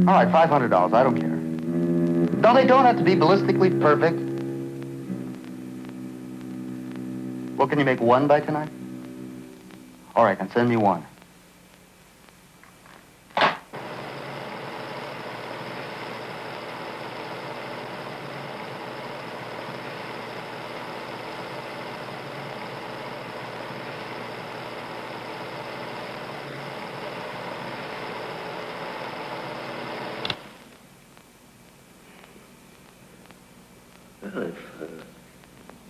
All right, $500. I don't care. No, they don't have to be ballistically perfect. Well, can you make one by tonight? All right, then send me one.
Well, if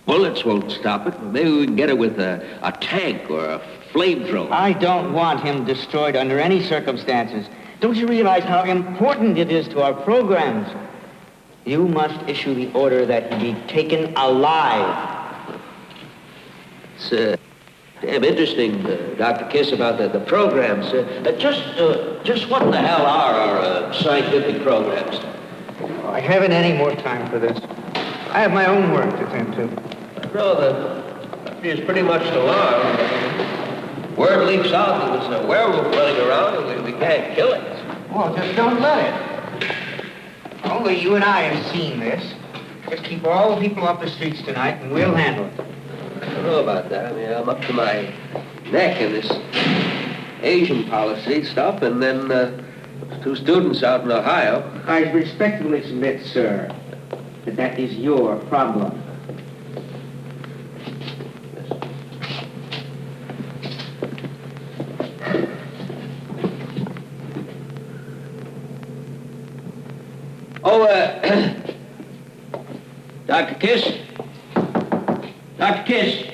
bullets won't stop it, maybe we can get it with a tank or a flamethrower.
I don't want him destroyed under any circumstances. Don't you realize how important it is to our programs? You must issue the order that he be taken alive.
It's damn interesting, Dr. Kiss, about the programs. Just what in the hell are our scientific programs?
I haven't any more time for this. I have my own work to tend to.
No, the country is pretty much alarmed. Word leaks out there was a werewolf running around and we can't kill it.
Well, just don't let it. Only you and I have seen this. Just keep all the people off the streets tonight and we'll handle it.
I don't know about that. I mean, I'm up to my neck in this Asian policy stuff, and then 2 students out in Ohio.
I respectfully submit, sir, that is your problem.
Oh, Dr. Kiss? Dr. Kiss?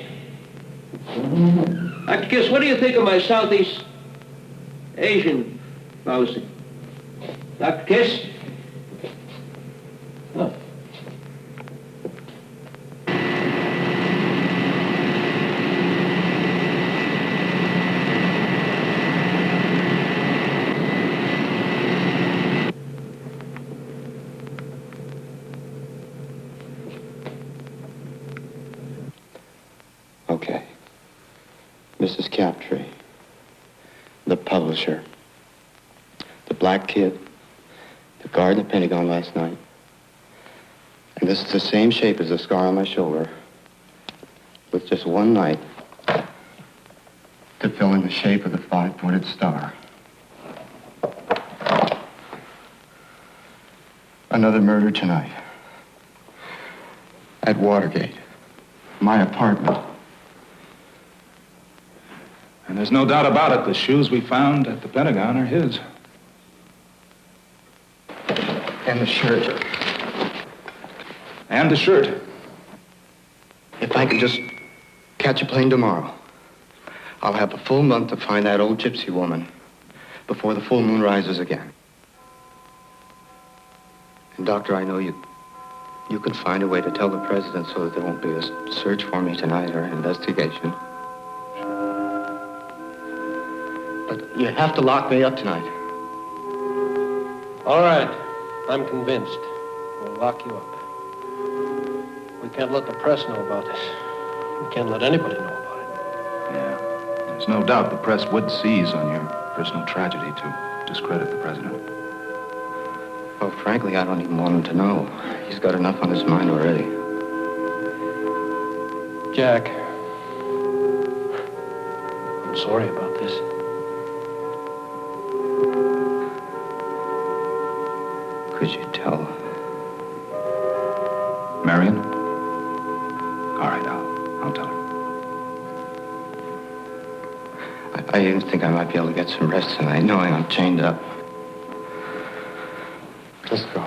Dr. Kiss, what do you think of my Southeast Asian policy? Dr. Kiss? Oh.
Okay. Mrs. Captree, the publisher, the black kid, the guard in the Pentagon last night. And this is the same shape as the scar on my shoulder, with just one night to fill in the shape of the 5-pointed star. Another murder tonight. At Watergate, my apartment.
And there's no doubt about it, the shoes we found at the Pentagon are his.
And the shirt.
And the shirt.
If I can just catch a plane tomorrow, I'll have a full month to find that old gypsy woman before the full moon rises again. And Doctor, I know you can find a way to tell the president so that there won't be a search for me tonight or an investigation. But you have to lock me up tonight.
All right. I'm convinced. We'll lock you up. We can't let the press know about this. We can't let anybody know about it.
Yeah. There's no doubt the press would seize on your personal tragedy to discredit the president.
Well, frankly, I don't even want him to know. He's got enough on his mind already.
Jack, I'm sorry about this.
Could you tell?
Marion? All right, I'll tell her.
I even think I might be able to get some rest tonight, knowing I'm chained up. Let's go.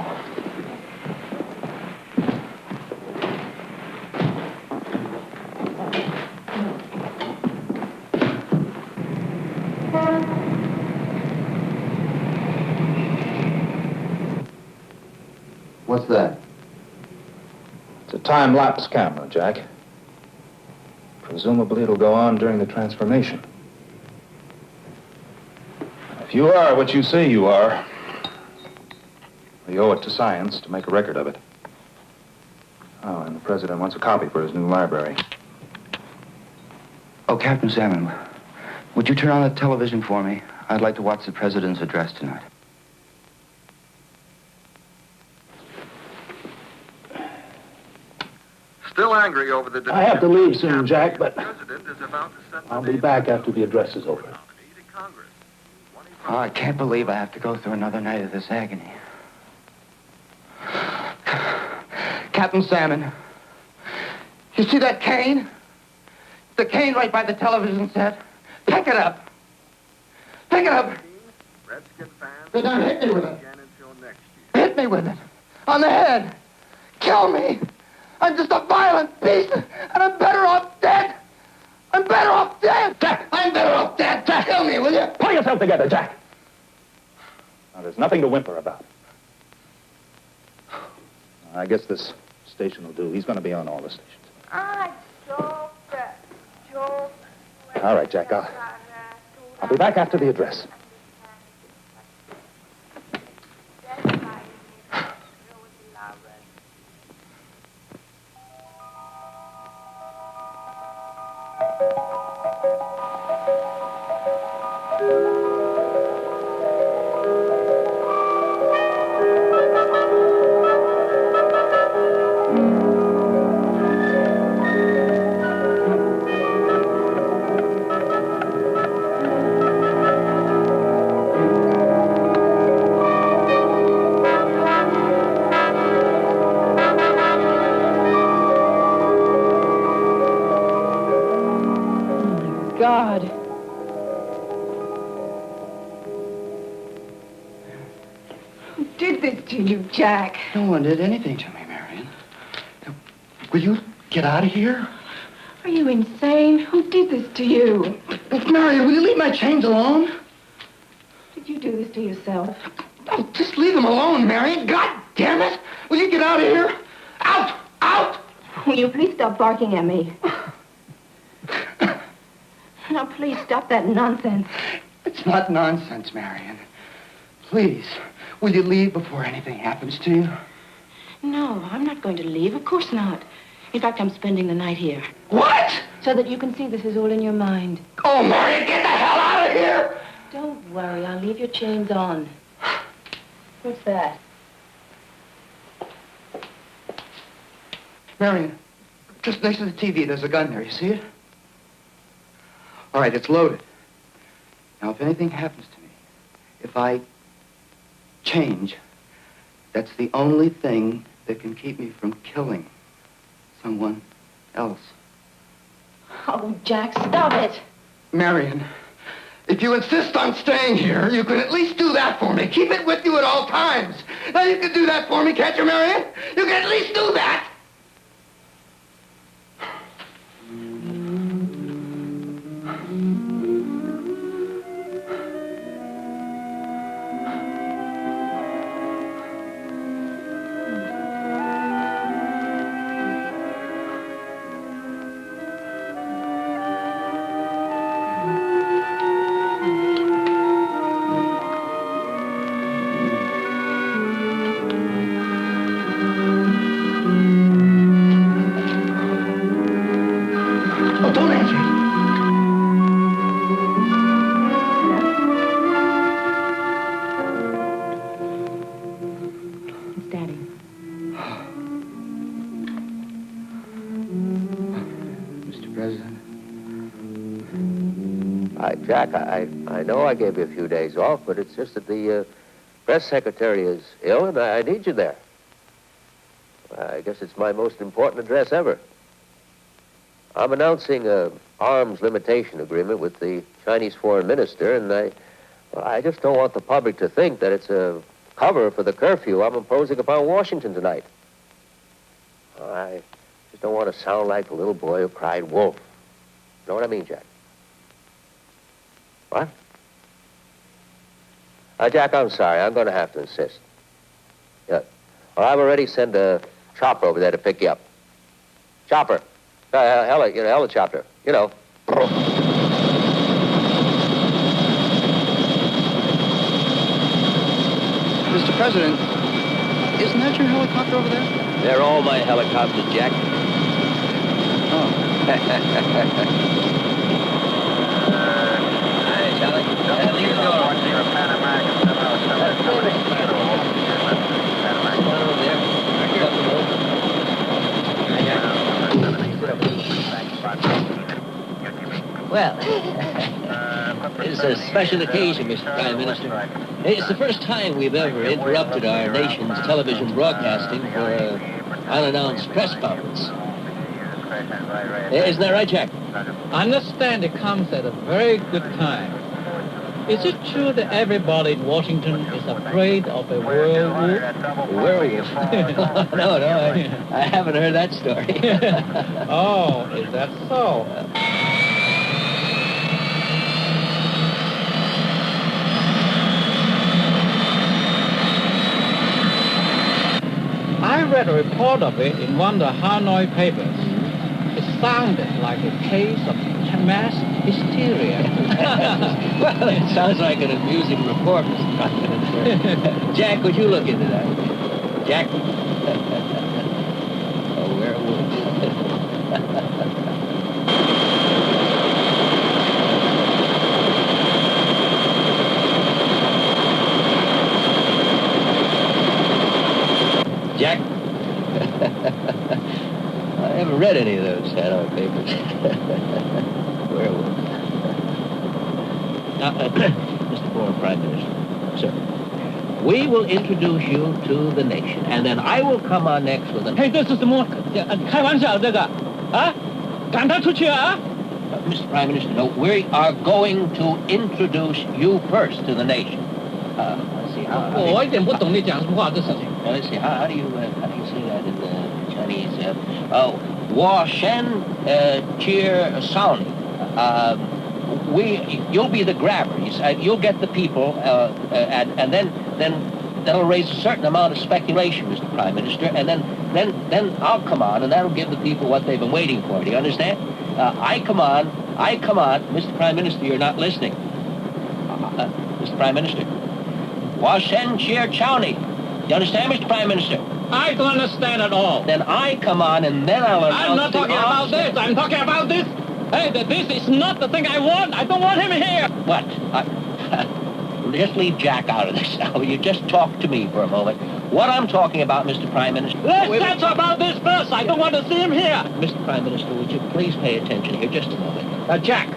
What's that?
It's a time-lapse camera, Jack. Presumably it'll go on during the transformation. If you are what you say you are, we owe it to science to make a record of it. Oh, and the president wants a copy for his new library.
Oh, Captain Salmon, would you turn on the television for me? I'd like to watch the president's address tonight.
Still angry over the...
I have to leave soon, Jack, but I'll be back after the address is over.
Oh, I can't believe I have to go through another night of this agony. Captain Salmon, you see that cane? The cane right by the television set? Pick it up. Pick it up.
Then don't hit me with it.
Hit me with it. On the head. Kill me. I'm just a violent beast, and I'm better off dead. I'm better off dead.
Jack!
I'm better off dead. Kill me, will you?
Pull yourself together, Jack. Now, there's nothing to whimper about. I guess this station will do. He's going to be on all the stations. All right, Jack. I'll be back after the address.
God. Who did this to you, Jack?
No one did anything to me, Marion. Will you get out of here?
Are you insane? Who did this to you?
Marion, will you leave my chains alone?
Did you do this to yourself?
Oh, just leave them alone, Marion. God damn it! Will you get out of here? Out! Out!
Will you please stop barking at me? Now, please stop that nonsense.
It's not nonsense, Marion. Please, will you leave before anything happens to you?
No, I'm not going to leave. Of course not. In fact, I'm spending the night here.
What?
So that you can see this is all in your mind.
Oh, Marion, get the hell out of here!
Don't worry, I'll leave your chains on. What's that?
Marion, just next to the TV, there's a gun there. You see it? All right, it's loaded. Now, if anything happens to me, if I change, that's the only thing that can keep me from killing someone else.
Oh, Jack, stop it.
Marion, if you insist on staying here, you can at least do that for me. Keep it with you at all times. Now, you can do that for me, can't you, Marion? You can at least do that.
Jack, I know I gave you a few days off, but it's just that the press secretary is ill, and I need you there. I guess it's my most important address ever. I'm announcing an arms limitation agreement with the Chinese foreign minister, and I just don't want the public to think that it's a cover for the curfew I'm imposing upon Washington tonight. I just don't want to sound like the little boy who cried wolf. You know what I mean, Jack? What? Jack, I'm sorry. I'm going to have to insist. Yeah. Well, I've already sent a chopper over there to pick you up. Chopper. Helicopter. You know.
Mr. President, isn't that your helicopter over there?
They're all my helicopters, Jack.
Hi, Charlie. How you
Well, it's a special occasion, Mr. Prime Minister. It's the first time we've ever interrupted our nation's television broadcasting for an unannounced press conference. Isn't that right, Jack?
I understand it comes at a very good time. Is it true that everybody in Washington is afraid of a werewolf?
Werewolf? No, I haven't heard that story.
Oh, is that so? I read a report of it in one of the Hanoi papers. It sounded like a case of mass hysteria.
Well, it sounds like an amusing report, Mr. Prime Minister. Jack, would you look into that? Jack? A werewolf. Jack? I haven't read any of those Hanoi papers. Werewolf. Now, Mr. Former Prime Minister, sir, we will introduce you to the nation, and then I will come on next with an...
Hey, 这是什么？开玩笑这个，啊？赶他出去啊！
Mr. Prime Minister, no, we are going to introduce you first to the nation. Let's see, how...
我一点不懂你讲什么话，这事情。
Let's see, how do you say that in the Chinese? Wa Shen Cheer Sound. You'll be the grabber. You'll get the people, and then that'll raise a certain amount of speculation, Mr. Prime Minister, and then I'll come on, and that'll give the people what they've been waiting for. Do you understand? I come on, Mr. Prime Minister, you're not listening. Mr. Prime Minister. Wa Shen Cheer Chowni. You understand, Mr. Prime Minister?
I don't understand at all.
Then I come on, and then I'll announce...
I'm not talking about this. I'm talking about this. Hey, this is not the thing I want. I don't want him here.
What? Just leave Jack out of this now. You just talk to me for a moment. What I'm talking about, Mr. Prime Minister...
Let's talk about this first. I don't want to see him here.
Mr. Prime Minister, would you please pay attention here just a moment? Now, Jack,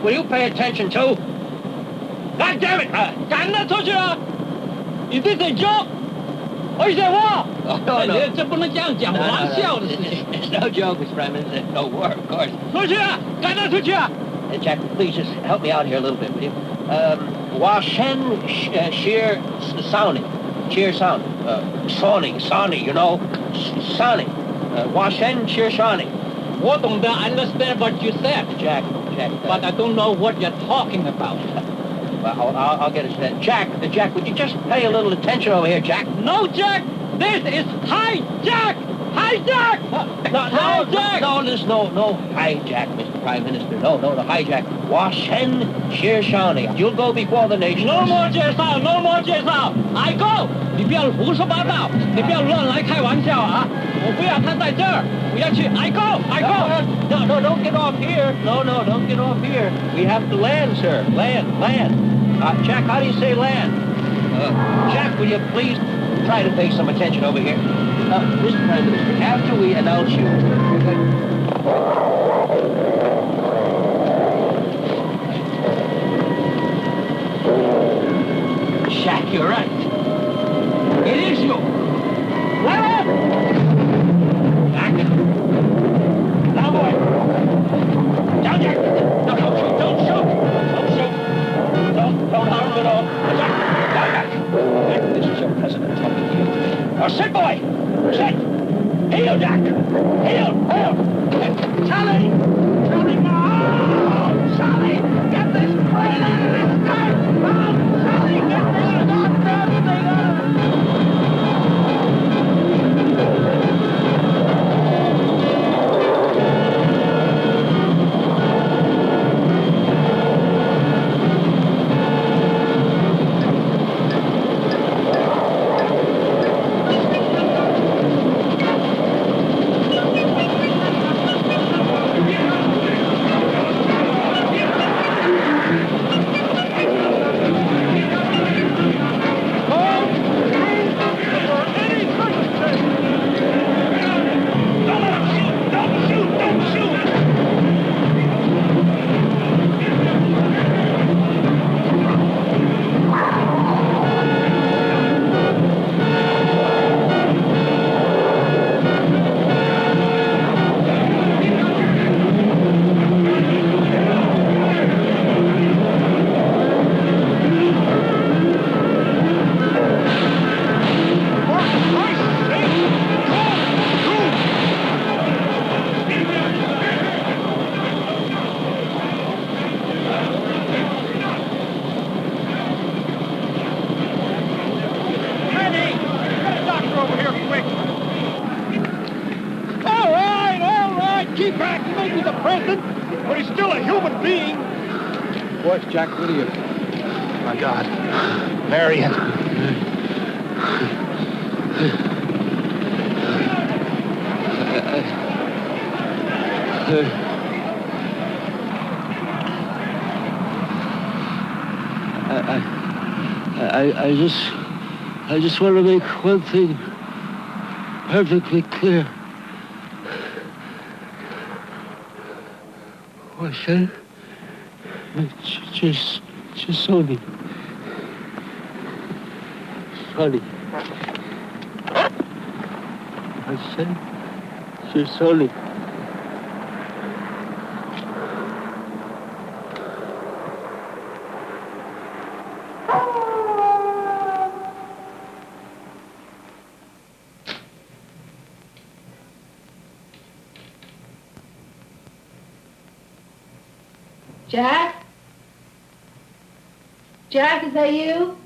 will you pay attention too? God damn it!
赶他出去啊 Is this a joke? Or is it war?
Oh, no.
这不能这样讲玩笑的事情。
It's no joke, Mr. Prime Minister. No war, of course.
出去啊！赶他出去啊！
Jack, please just help me out here a little bit, will you? Wa Shen Sheer Sounding. Cheer Sound. Sawny, you know. Sawny. Wa Shen Sheer Sawny.
我懂得 understand what you said,
Jack.
But I don't know what you're talking about.
Well, I'll get it straight. Jack, would you just pay a little attention over here, Jack?
No, Jack! This is hijack! Hijack! Hijack!
No, there's no hijack, Mr. Prime Minister. No, hijack. Wa Shen Sheer Shawnee. You'll go before the nation.
No more 介绍 I go! 你不要胡说八道，你不要乱来开玩笑啊！我不要他在这儿，我要去 I go!
No, don't get off here. No, don't get off here. We have to land, sir. Land. Jack, how do you say land? Jack, will you please try to pay some attention over here? Mr. Prime Minister, after we announce you... Jack, you're right. It is you. Back. Now, boy. Down, Jack. No, don't shoot. Don't harm him at all. Jack, this is your president talking to you. Now, sit, boy. Sit. Heel, Jack. Heel. Charlie, no. Charlie, get this plane out of this car. Oh, Charlie, get this goddamn thing out of it.
Jack, what are you?
My God. Marion.
I just want to make one thing perfectly clear. What I said? Just Sonny. Sonny. I said, just Sonny.
Jack? Jack, is that you?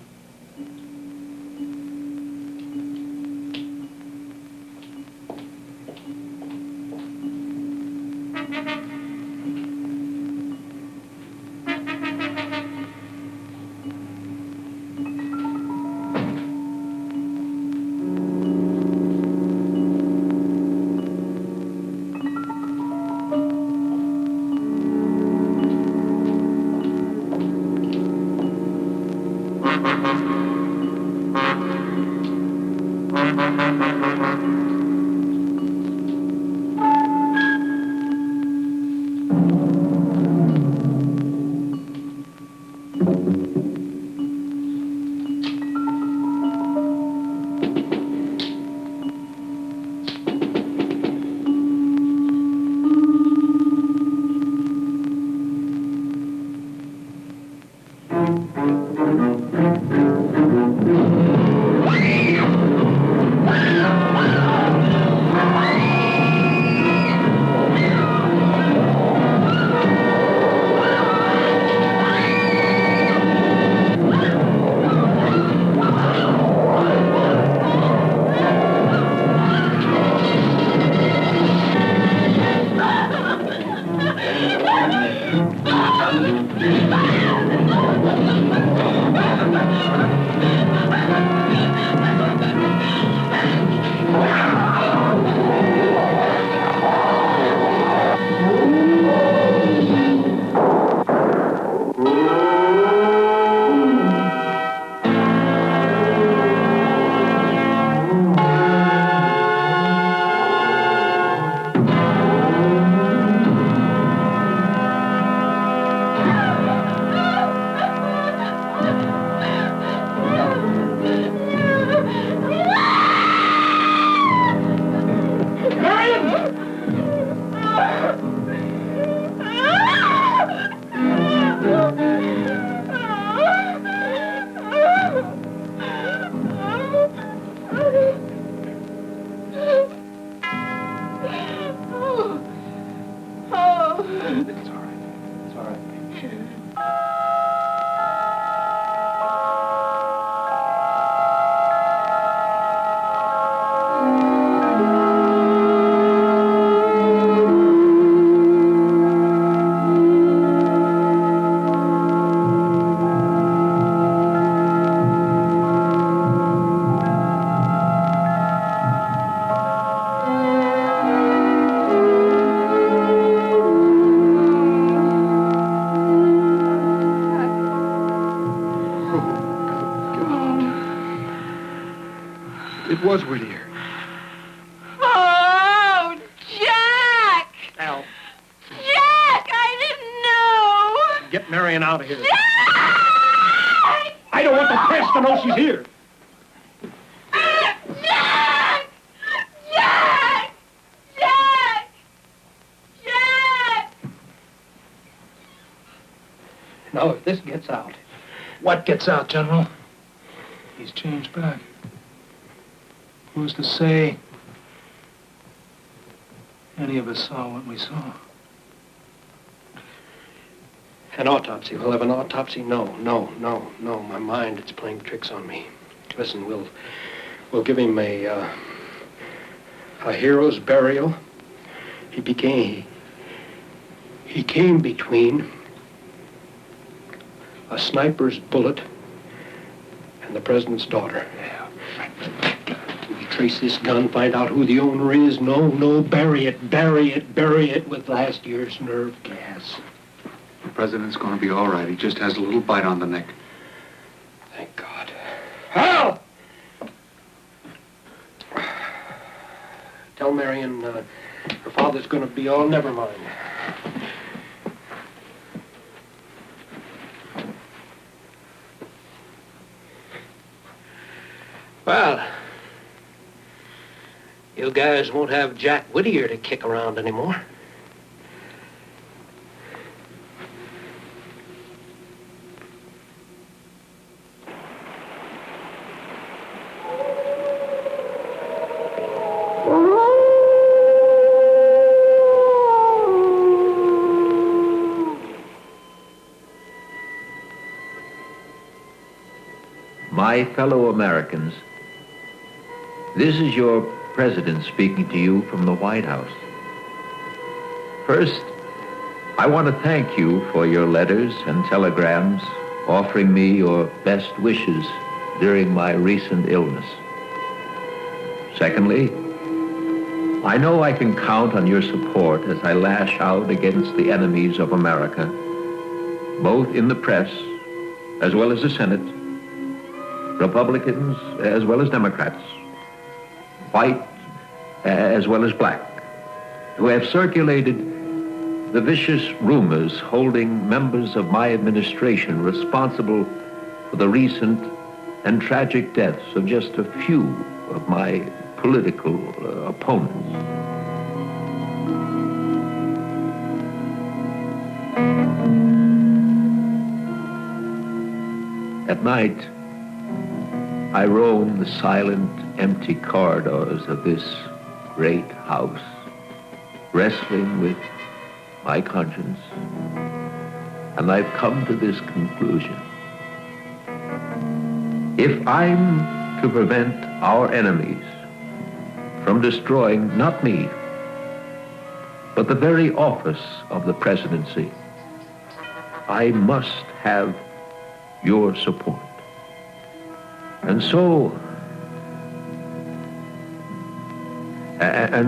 It was Whittier.
Oh, Jack!
Al,
Jack, I didn't know!
get Marion out of here.
Jack!
I don't want the press to know she's here.
Jack! Jack! Jack! Jack!
Now, if this gets out,
What gets out, General? He's changed back. Who's to say any of us saw what we saw?
an autopsy. We'll have an autopsy. No. My mind, it's playing tricks on me. Listen, we'll give him a hero's burial. He came between a sniper's bullet and the president's daughter. We trace this gun, find out who the owner is. No, bury it with last year's nerve gas.
The president's going to be all right. He just has a little bite on the neck.
Thank God. Hal! tell Marion her father's going to be all never mind. Well, you guys won't have Jack Whittier to kick around anymore.
My fellow Americans, this is your president speaking to you from the White House. First, I want to thank you for your letters and telegrams offering me your best wishes during my recent illness. Secondly, I know I can count on your support as I lash out against the enemies of America, both in the press as well as the Senate, Republicans as well as Democrats, white as well as black, who have circulated the vicious rumors holding members of my administration responsible for the recent and tragic deaths of just a few of my political opponents. At night, I roam the silent, empty corridors of this great house, wrestling with my conscience, and I've come to this conclusion. If I'm to prevent our enemies from destroying not me, but the very office of the presidency, I must have your support. And so I